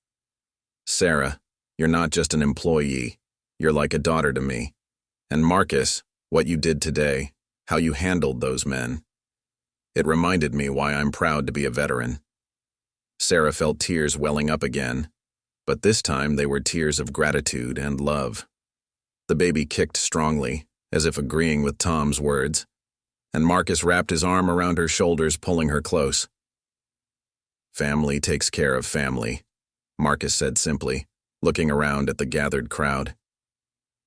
"Sarah, you're not just an employee. You're like a daughter to me. And Marcus, what you did today, how you handled those men. It reminded me why I'm proud to be a veteran." Sarah felt tears welling up again, but this time they were tears of gratitude and love. The baby kicked strongly, as if agreeing with Tom's words, and Marcus wrapped his arm around her shoulders, pulling her close. "Family takes care of family," Marcus said simply, looking around at the gathered crowd.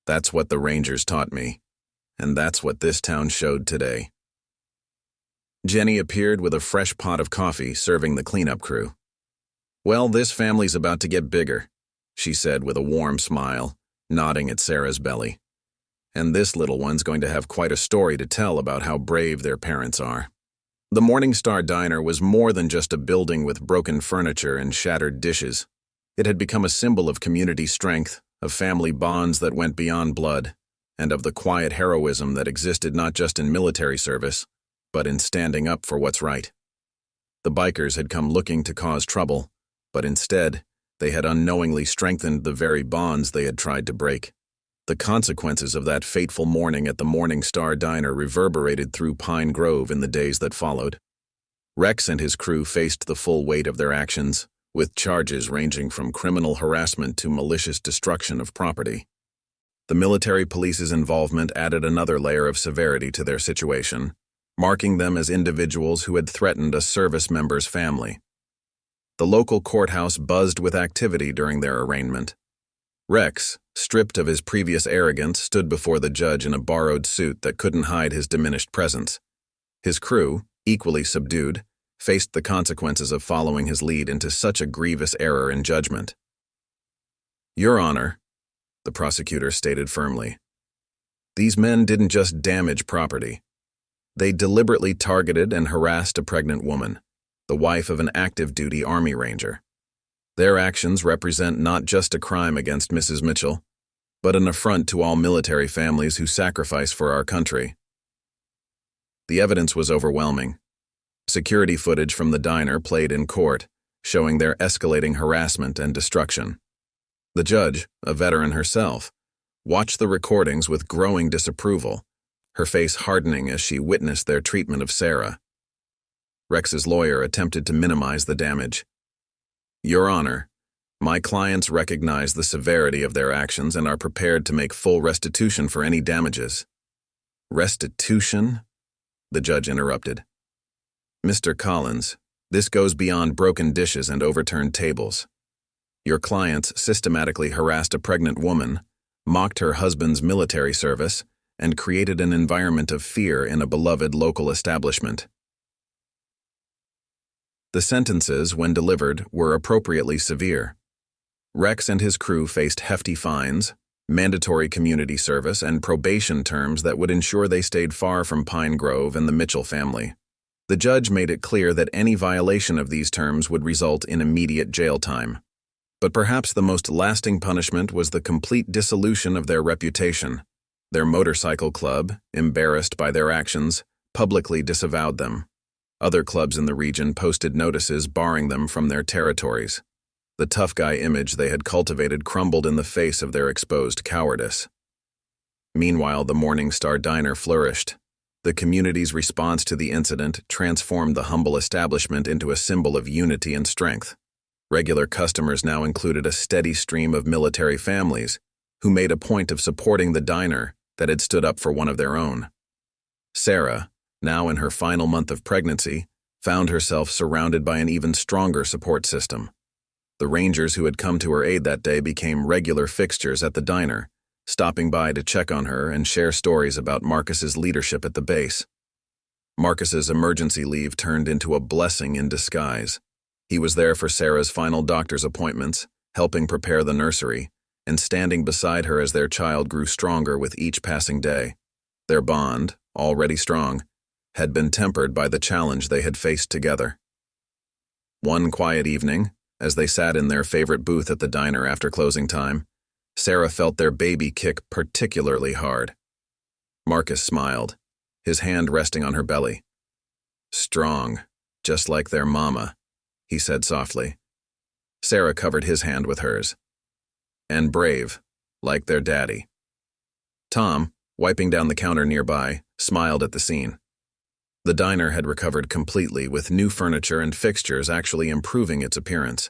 "That's what the Rangers taught me, and that's what this town showed today." Jenny appeared with a fresh pot of coffee, serving the cleanup crew. Well, this family's about to get bigger, she said with a warm smile, nodding at Sarah's belly. And this little one's going to have quite a story to tell about how brave their parents are. The Morningstar Diner was more than just a building with broken furniture and shattered dishes. It had become a symbol of community strength, of family bonds that went beyond blood, and of the quiet heroism that existed not just in military service, but in standing up for what's right. The bikers had come looking to cause trouble, but instead, they had unknowingly strengthened the very bonds they had tried to break. The consequences of that fateful morning at the Morningstar Diner reverberated through Pine Grove in the days that followed. Rex and his crew faced the full weight of their actions, with charges ranging from criminal harassment to malicious destruction of property. The military police's involvement added another layer of severity to their situation, marking them as individuals who had threatened a service member's family. The local courthouse buzzed with activity during their arraignment. Rex, stripped of his previous arrogance, stood before the judge in a borrowed suit that couldn't hide his diminished presence. His crew, equally subdued, faced the consequences of following his lead into such a grievous error in judgment. "Your Honor," the prosecutor stated firmly, "these men didn't just damage property. They deliberately targeted and harassed a pregnant woman, the wife of an active-duty Army Ranger. Their actions represent not just a crime against Mrs. Mitchell, but an affront to all military families who sacrifice for our country." The evidence was overwhelming. Security footage from the diner played in court, showing their escalating harassment and destruction. The judge, a veteran herself, watched the recordings with growing disapproval, her face hardening as she witnessed their treatment of Sarah. Rex's lawyer attempted to minimize the damage. "Your Honor, my clients recognize the severity of their actions and are prepared to make full restitution for any damages." "Restitution?" the judge interrupted. "Mr. Collins, this goes beyond broken dishes and overturned tables. Your clients systematically harassed a pregnant woman, mocked her husband's military service, and created an environment of fear in a beloved local establishment." The sentences, when delivered, were appropriately severe. Rex and his crew faced hefty fines, mandatory community service, and probation terms that would ensure they stayed far from Pine Grove and the Mitchell family. The judge made it clear that any violation of these terms would result in immediate jail time. But perhaps the most lasting punishment was the complete dissolution of their reputation. Their motorcycle club, embarrassed by their actions, publicly disavowed them. Other clubs in the region posted notices barring them from their territories. The tough guy image they had cultivated crumbled in the face of their exposed cowardice. Meanwhile, the Morningstar Diner flourished. The community's response to the incident transformed the humble establishment into a symbol of unity and strength. Regular customers now included a steady stream of military families who made a point of supporting the diner that had stood up for one of their own. Sarah, now in her final month of pregnancy, found herself surrounded by an even stronger support system. The Rangers who had come to her aid that day became regular fixtures at the diner, stopping by to check on her and share stories about Marcus's leadership at the base. Marcus's emergency leave turned into a blessing in disguise. He was there for Sarah's final doctor's appointments, helping prepare the nursery, and standing beside her as their child grew stronger with each passing day. Their bond, already strong, had been tempered by the challenge they had faced together. One quiet evening, as they sat in their favorite booth at the diner after closing time, Sarah felt their baby kick particularly hard. Marcus smiled, his hand resting on her belly. "Strong, just like their mama," he said softly. Sarah covered his hand with hers. "And brave, like their daddy." Tom, wiping down the counter nearby, smiled at the scene. The diner had recovered completely, with new furniture and fixtures actually improving its appearance.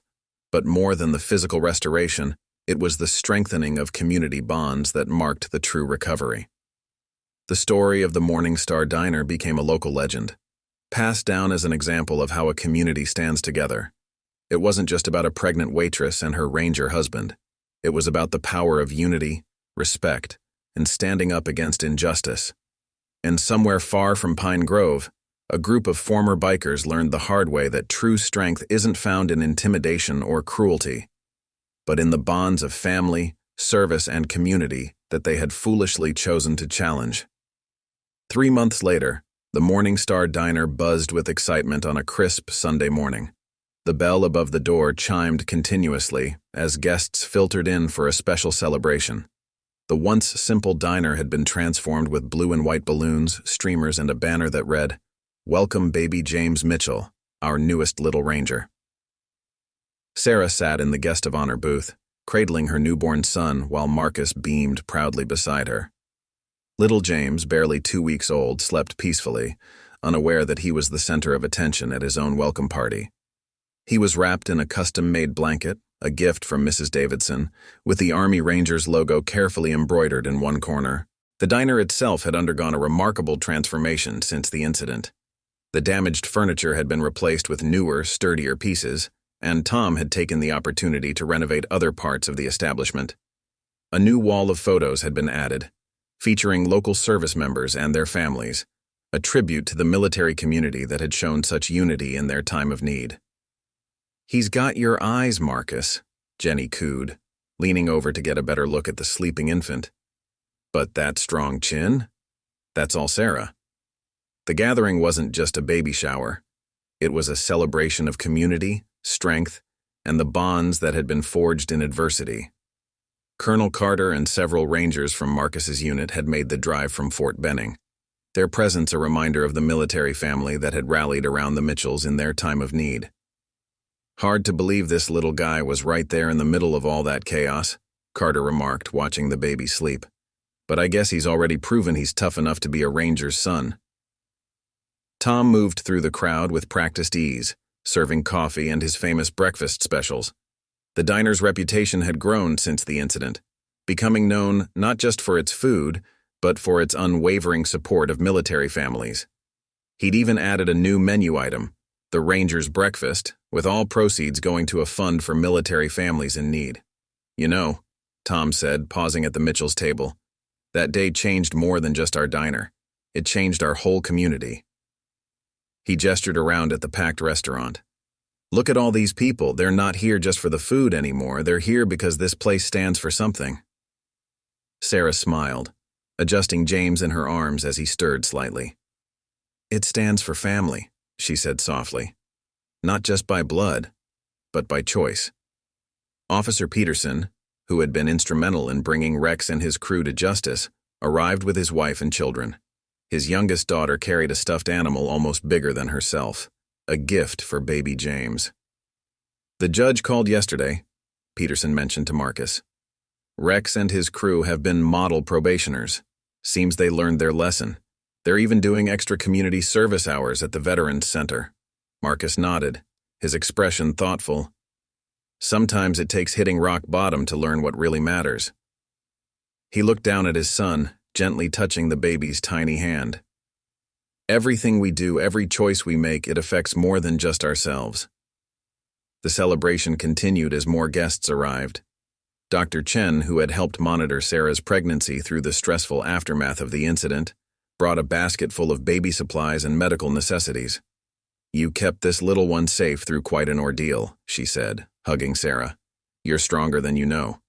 But more than the physical restoration, it was the strengthening of community bonds that marked the true recovery. The story of the Morningstar Diner became a local legend, passed down as an example of how a community stands together. It wasn't just about a pregnant waitress and her Ranger husband. It was about the power of unity, respect, and standing up against injustice. And somewhere far from Pine Grove, A group of former bikers learned the hard way that true strength isn't found in intimidation or cruelty, but in the bonds of family, service, and community that they had foolishly chosen to challenge. 3 months later, the Morning Star Diner buzzed with excitement on a crisp Sunday morning. The bell above the door chimed continuously as guests filtered in for a special celebration. The once simple diner had been transformed with blue and white balloons, streamers, and a banner that read, "Welcome baby James Mitchell, our newest little ranger." Sarah sat in the guest of honor booth, cradling her newborn son while Marcus beamed proudly beside her. Little James, barely 2 weeks old, slept peacefully, unaware that he was the center of attention at his own welcome party. He was wrapped in a custom-made blanket, a gift from Mrs. Davidson, with the Army Rangers logo carefully embroidered in one corner. The diner itself had undergone a remarkable transformation since the incident. The damaged furniture had been replaced with newer, sturdier pieces, and Tom had taken the opportunity to renovate other parts of the establishment. A new wall of photos had been added, featuring local service members and their families, a tribute to the military community that had shown such unity in their time of need. "He's got your eyes, Marcus," Jenny cooed, leaning over to get a better look at the sleeping infant. "But that strong chin? That's all Sarah." The gathering wasn't just a baby shower. It was a celebration of community, strength, and the bonds that had been forged in adversity. Colonel Carter and several Rangers from Marcus's unit had made the drive from Fort Benning, their presence a reminder of the military family that had rallied around the Mitchells in their time of need. "Hard to believe this little guy was right there in the middle of all that chaos," Carter remarked, watching the baby sleep. "But I guess he's already proven he's tough enough to be a Ranger's son." Tom moved through the crowd with practiced ease, serving coffee and his famous breakfast specials. The diner's reputation had grown since the incident, becoming known not just for its food, but for its unwavering support of military families. He'd even added a new menu item, the Ranger's Breakfast, with all proceeds going to a fund for military families in need. "You know," Tom said, pausing at the Mitchell's table, "that day changed more than just our diner. It changed our whole community." He gestured around at the packed restaurant. "Look at all these people. They're not here just for the food anymore. They're here because this place stands for something." Sarah smiled, adjusting James in her arms as he stirred slightly. "It stands for family," she said softly. "Not just by blood, but by choice." Officer Peterson, who had been instrumental in bringing Rex and his crew to justice, arrived with his wife and children. His youngest daughter carried a stuffed animal almost bigger than herself, a gift for baby James. "The judge called yesterday," Peterson mentioned to Marcus. "Rex and his crew have been model probationers. Seems they learned their lesson. They're even doing extra community service hours at the Veterans Center." Marcus nodded, his expression thoughtful. "Sometimes it takes hitting rock bottom to learn what really matters." He looked down at his son, gently touching the baby's tiny hand. "Everything we do, every choice we make, it affects more than just ourselves." The celebration continued as more guests arrived. Dr. Chen, who had helped monitor Sarah's pregnancy through the stressful aftermath of the incident, brought a basket full of baby supplies and medical necessities. "You kept this little one safe through quite an ordeal," she said, hugging Sarah. "You're stronger than you know."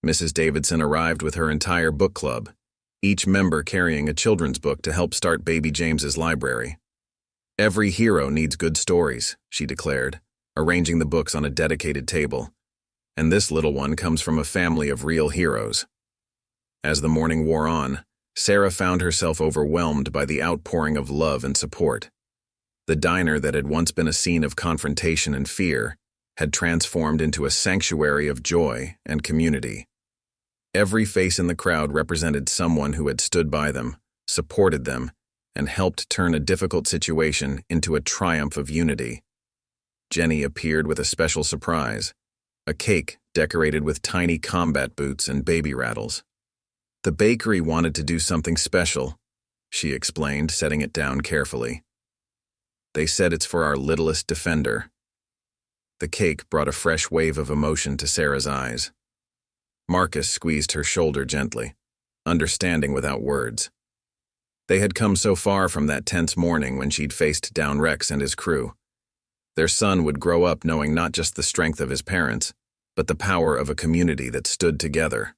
Mrs. Davidson arrived with her entire book club, each member carrying a children's book to help start baby James's library. "Every hero needs good stories," she declared, arranging the books on a dedicated table. "And this little one comes from a family of real heroes." As the morning wore on, Sarah found herself overwhelmed by the outpouring of love and support. The diner that had once been a scene of confrontation and fear had transformed into a sanctuary of joy and community. Every face in the crowd represented someone who had stood by them, supported them, and helped turn a difficult situation into a triumph of unity. Jenny appeared with a special surprise, a cake decorated with tiny combat boots and baby rattles. "The bakery wanted to do something special," she explained, setting it down carefully. "They said it's for our littlest defender." The cake brought a fresh wave of emotion to Sarah's eyes. Marcus squeezed her shoulder gently, understanding without words. They had come so far from that tense morning when she'd faced down Rex and his crew. Their son would grow up knowing not just the strength of his parents, but the power of a community that stood together.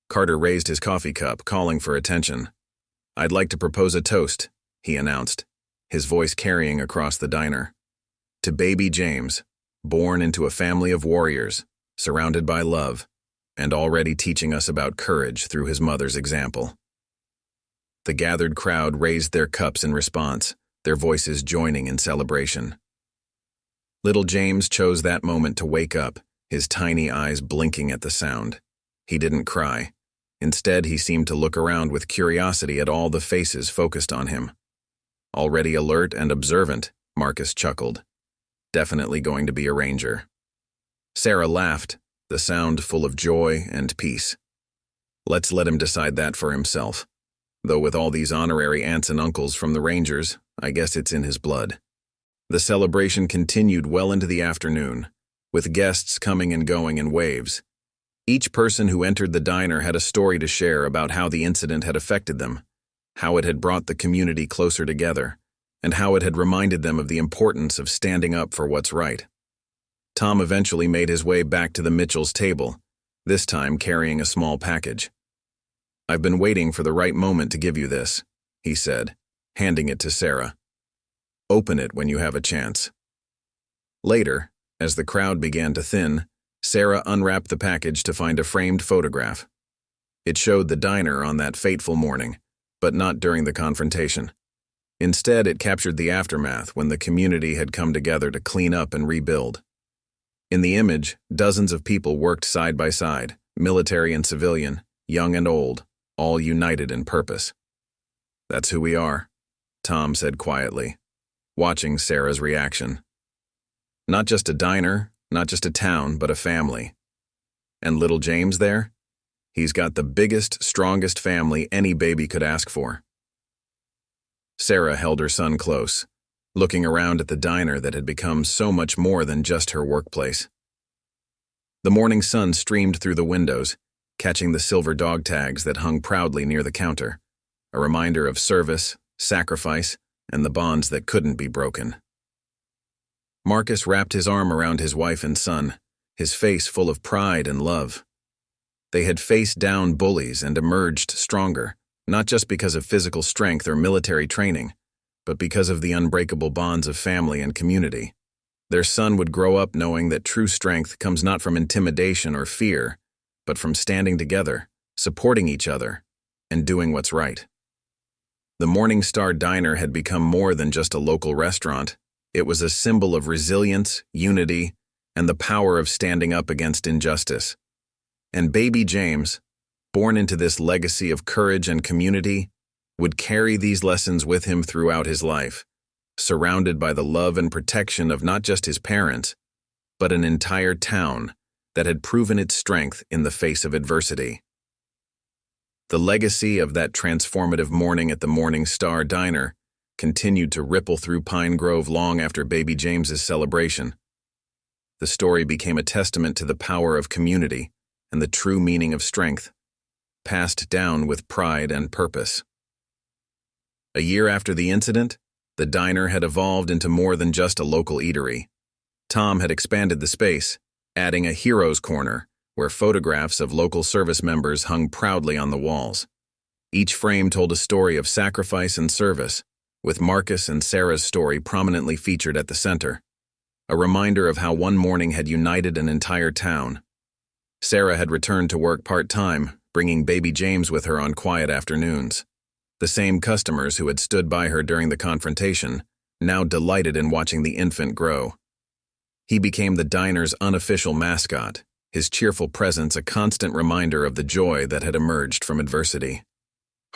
Carter raised his coffee cup, calling for attention. "I'd like to propose a toast," he announced, his voice carrying across the diner. "To baby James, born into a family of warriors, surrounded by love, and already teaching us about courage through his mother's example." The gathered crowd raised their cups in response, their voices joining in celebration. Little James chose that moment to wake up, his tiny eyes blinking at the sound. He didn't cry. Instead, he seemed to look around with curiosity at all the faces focused on him. Already alert and observant, Marcus chuckled. Definitely going to be a ranger. Sarah laughed, the sound full of joy and peace. Let's let him decide that for himself. Though with all these honorary aunts and uncles from the Rangers, I guess it's in his blood. The celebration continued well into the afternoon, with guests coming and going in waves. Each person who entered the diner had a story to share about how the incident had affected them, how it had brought the community closer together, and how it had reminded them of the importance of standing up for what's right. Tom eventually made his way back to the Mitchells' table, this time carrying a small package. "I've been waiting for the right moment to give you this," he said, handing it to Sarah. "Open it when you have a chance." Later, as the crowd began to thin, Sarah unwrapped the package to find a framed photograph. It showed the diner on that fateful morning, but not during the confrontation. Instead, it captured the aftermath when the community had come together to clean up and rebuild. In the image, dozens of people worked side by side, military and civilian, young and old, all united in purpose. "That's who we are," Tom said quietly, watching Sarah's reaction. "Not just a diner, not just a town, but a family. And little James there? He's got the biggest, strongest family any baby could ask for." Sarah held her son close, looking around at the diner that had become so much more than just her workplace. The morning sun streamed through the windows, catching the silver dog tags that hung proudly near the counter, a reminder of service, sacrifice, and the bonds that couldn't be broken. Marcus wrapped his arm around his wife and son, his face full of pride and love. They had faced down bullies and emerged stronger, not just because of physical strength or military training, but because of the unbreakable bonds of family and community. Their son would grow up knowing that true strength comes not from intimidation or fear, but from standing together, supporting each other, and doing what's right. The Morning Star Diner had become more than just a local restaurant. It was a symbol of resilience, unity, and the power of standing up against injustice. And baby James, born into this legacy of courage and community, would carry these lessons with him throughout his life, surrounded by the love and protection of not just his parents, but an entire town that had proven its strength in the face of adversity. The legacy of that transformative morning at the Morning Star Diner continued to ripple through Pine Grove long after baby James's celebration. The story became a testament to the power of community and the true meaning of strength, passed down with pride and purpose. A year after the incident, the diner had evolved into more than just a local eatery. Tom had expanded the space, adding a hero's corner where photographs of local service members hung proudly on the walls. Each frame told a story of sacrifice and service, with Marcus and Sarah's story prominently featured at the center, a reminder of how one morning had united an entire town. Sarah had returned to work part-time, bringing baby James with her on quiet afternoons. The same customers who had stood by her during the confrontation now delighted in watching the infant grow. He became the diner's unofficial mascot, his cheerful presence a constant reminder of the joy that had emerged from adversity.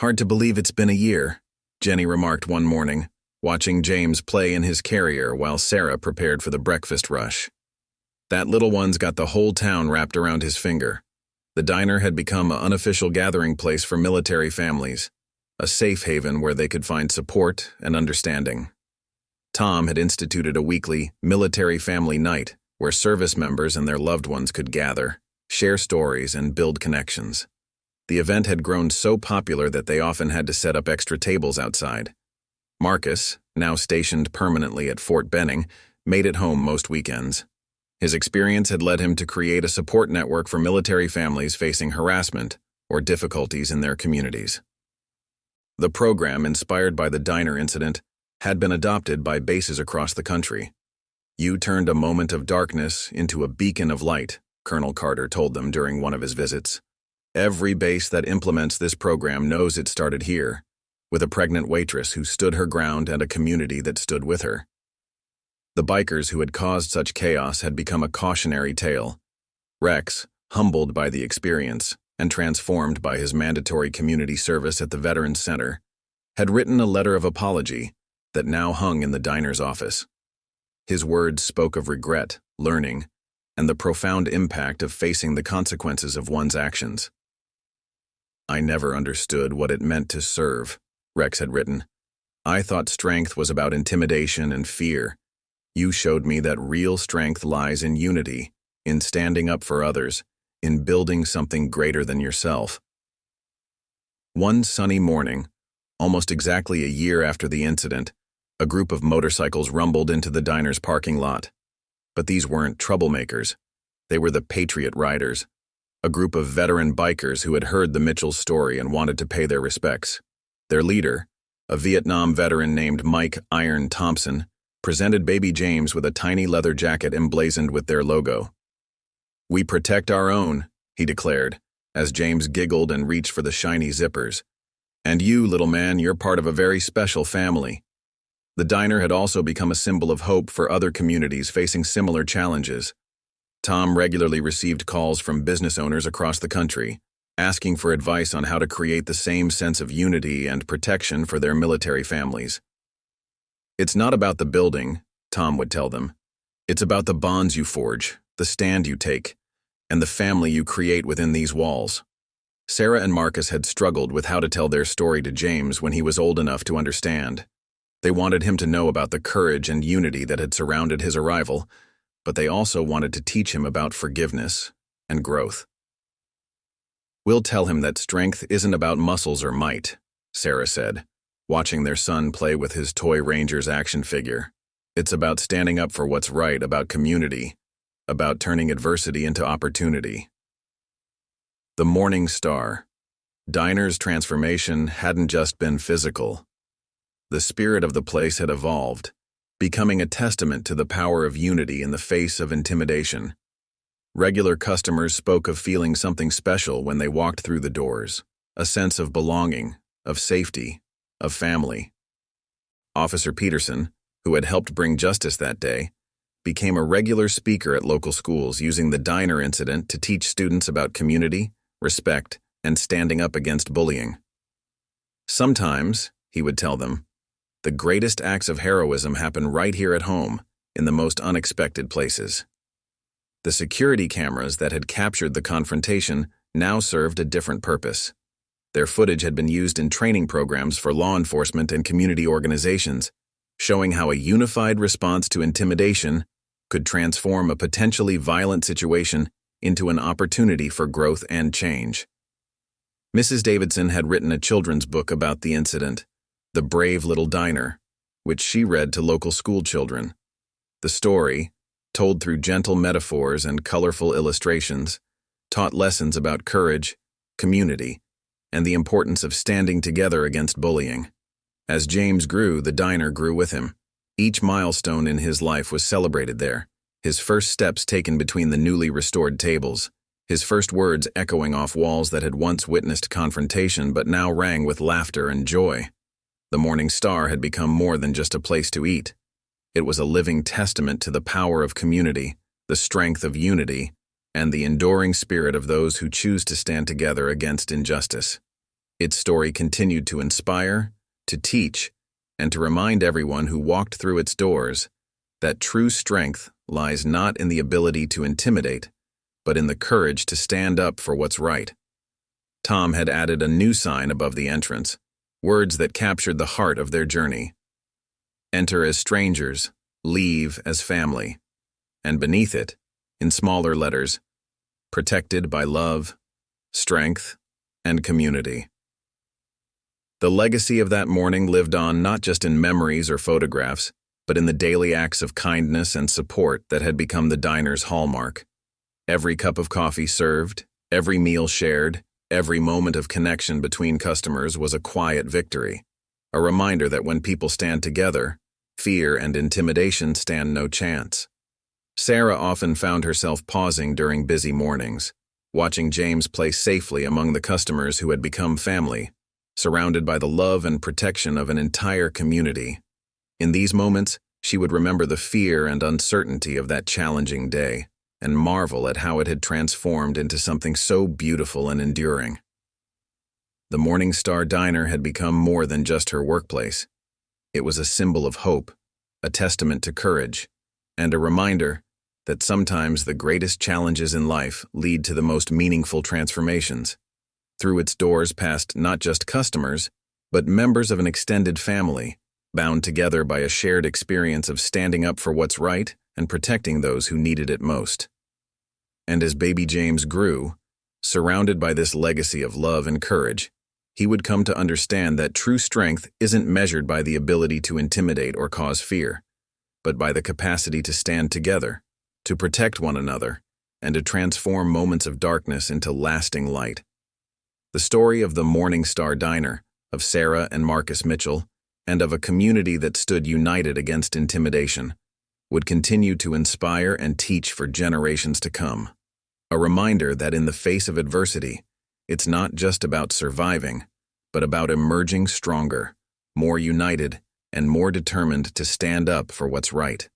"Hard to believe it's been a year," Jenny remarked one morning, watching James play in his carrier while Sarah prepared for the breakfast rush. That little one's got the whole town wrapped around his finger. The diner had become an unofficial gathering place for military families, a safe haven where they could find support and understanding. Tom had instituted a weekly military family night where service members and their loved ones could gather, share stories, and build connections. The event had grown so popular that they often had to set up extra tables outside. Marcus, now stationed permanently at Fort Benning, made it home most weekends. His experience had led him to create a support network for military families facing harassment or difficulties in their communities. The program, inspired by the diner incident, had been adopted by bases across the country. "You turned a moment of darkness into a beacon of light," Colonel Carter told them during one of his visits. "Every base that implements this program knows it started here, with a pregnant waitress who stood her ground and a community that stood with her." The bikers who had caused such chaos had become a cautionary tale. Rex, humbled by the experience and transformed by his mandatory community service at the Veterans Center, had written a letter of apology that now hung in the diner's office. His words spoke of regret, learning, and the profound impact of facing the consequences of one's actions. "I never understood what it meant to serve," Rex had written. "I thought strength was about intimidation and fear. You showed me that real strength lies in unity, in standing up for others, in building something greater than yourself." One sunny morning, almost exactly a year after the incident, a group of motorcycles rumbled into the diner's parking lot. But these weren't troublemakers. They were the Patriot Riders, a group of veteran bikers who had heard the Mitchells' story and wanted to pay their respects. Their leader, a Vietnam veteran named Mike "Iron" Thompson, presented baby James with a tiny leather jacket emblazoned with their logo. "We protect our own," he declared, as James giggled and reached for the shiny zippers. "And you, little man, you're part of a very special family." The diner had also become a symbol of hope for other communities facing similar challenges. Tom regularly received calls from business owners across the country, asking for advice on how to create the same sense of unity and protection for their military families. "It's not about the building," Tom would tell them. "It's about the bonds you forge, the stand you take, and the family you create within these walls." Sarah and Marcus had struggled with how to tell their story to James when he was old enough to understand. They wanted him to know about the courage and unity that had surrounded his arrival, but they also wanted to teach him about forgiveness and growth. "We'll tell him that strength isn't about muscles or might," Sarah said, watching their son play with his toy Rangers action figure. "It's about standing up for what's right, about community, about turning adversity into opportunity." The Morning Star. Diner's transformation hadn't just been physical. The spirit of the place had evolved, becoming a testament to the power of unity in the face of intimidation. Regular customers spoke of feeling something special when they walked through the doors, a sense of belonging, of safety, of family. Officer Peterson, who had helped bring justice that day, became a regular speaker at local schools, using the diner incident to teach students about community, respect, and standing up against bullying. "Sometimes," he would tell them, "the greatest acts of heroism happen right here at home, in the most unexpected places." The security cameras that had captured the confrontation now served a different purpose. Their footage had been used in training programs for law enforcement and community organizations, showing how a unified response to intimidation could transform a potentially violent situation into an opportunity for growth and change. Mrs. Davidson had written a children's book about the incident, The Brave Little Diner, which she read to local school children. The story, told through gentle metaphors and colorful illustrations, taught lessons about courage, community, and the importance of standing together against bullying. As James grew, the diner grew with him. Each milestone in his life was celebrated there, his first steps taken between the newly restored tables, his first words echoing off walls that had once witnessed confrontation but now rang with laughter and joy. The Morning Star had become more than just a place to eat. It was a living testament to the power of community, the strength of unity, and the enduring spirit of those who choose to stand together against injustice. Its story continued to inspire, to teach, and to remind everyone who walked through its doors that true strength lies not in the ability to intimidate, but in the courage to stand up for what's right. Tom had added a new sign above the entrance, words that captured the heart of their journey. "Enter as strangers, leave as family." And beneath it, in smaller letters, "Protected by love, strength, and community. The legacy of that morning lived on not just in memories or photographs, but in the daily acts of kindness and support that had become the diner's hallmark. Every cup of coffee served, every meal shared, every moment of connection between customers was a quiet victory, a reminder that when people stand together, fear and intimidation stand no chance. Sarah often found herself pausing during busy mornings, watching James play safely among the customers who had become family, surrounded by the love and protection of an entire community. In these moments, she would remember the fear and uncertainty of that challenging day and marvel at how it had transformed into something so beautiful and enduring. The Morning Star Diner had become more than just her workplace. It was a symbol of hope, a testament to courage, and a reminder that sometimes the greatest challenges in life lead to the most meaningful transformations. Through its doors passed not just customers, but members of an extended family, bound together by a shared experience of standing up for what's right and protecting those who needed it most. And as baby James grew, surrounded by this legacy of love and courage, he would come to understand that true strength isn't measured by the ability to intimidate or cause fear, but by the capacity to stand together, to protect one another, and to transform moments of darkness into lasting light. The story of the Morning Star Diner, of Sarah and Marcus Mitchell, and of a community that stood united against intimidation, would continue to inspire and teach for generations to come. A reminder that in the face of adversity, it's not just about surviving, but about emerging stronger, more united, and more determined to stand up for what's right.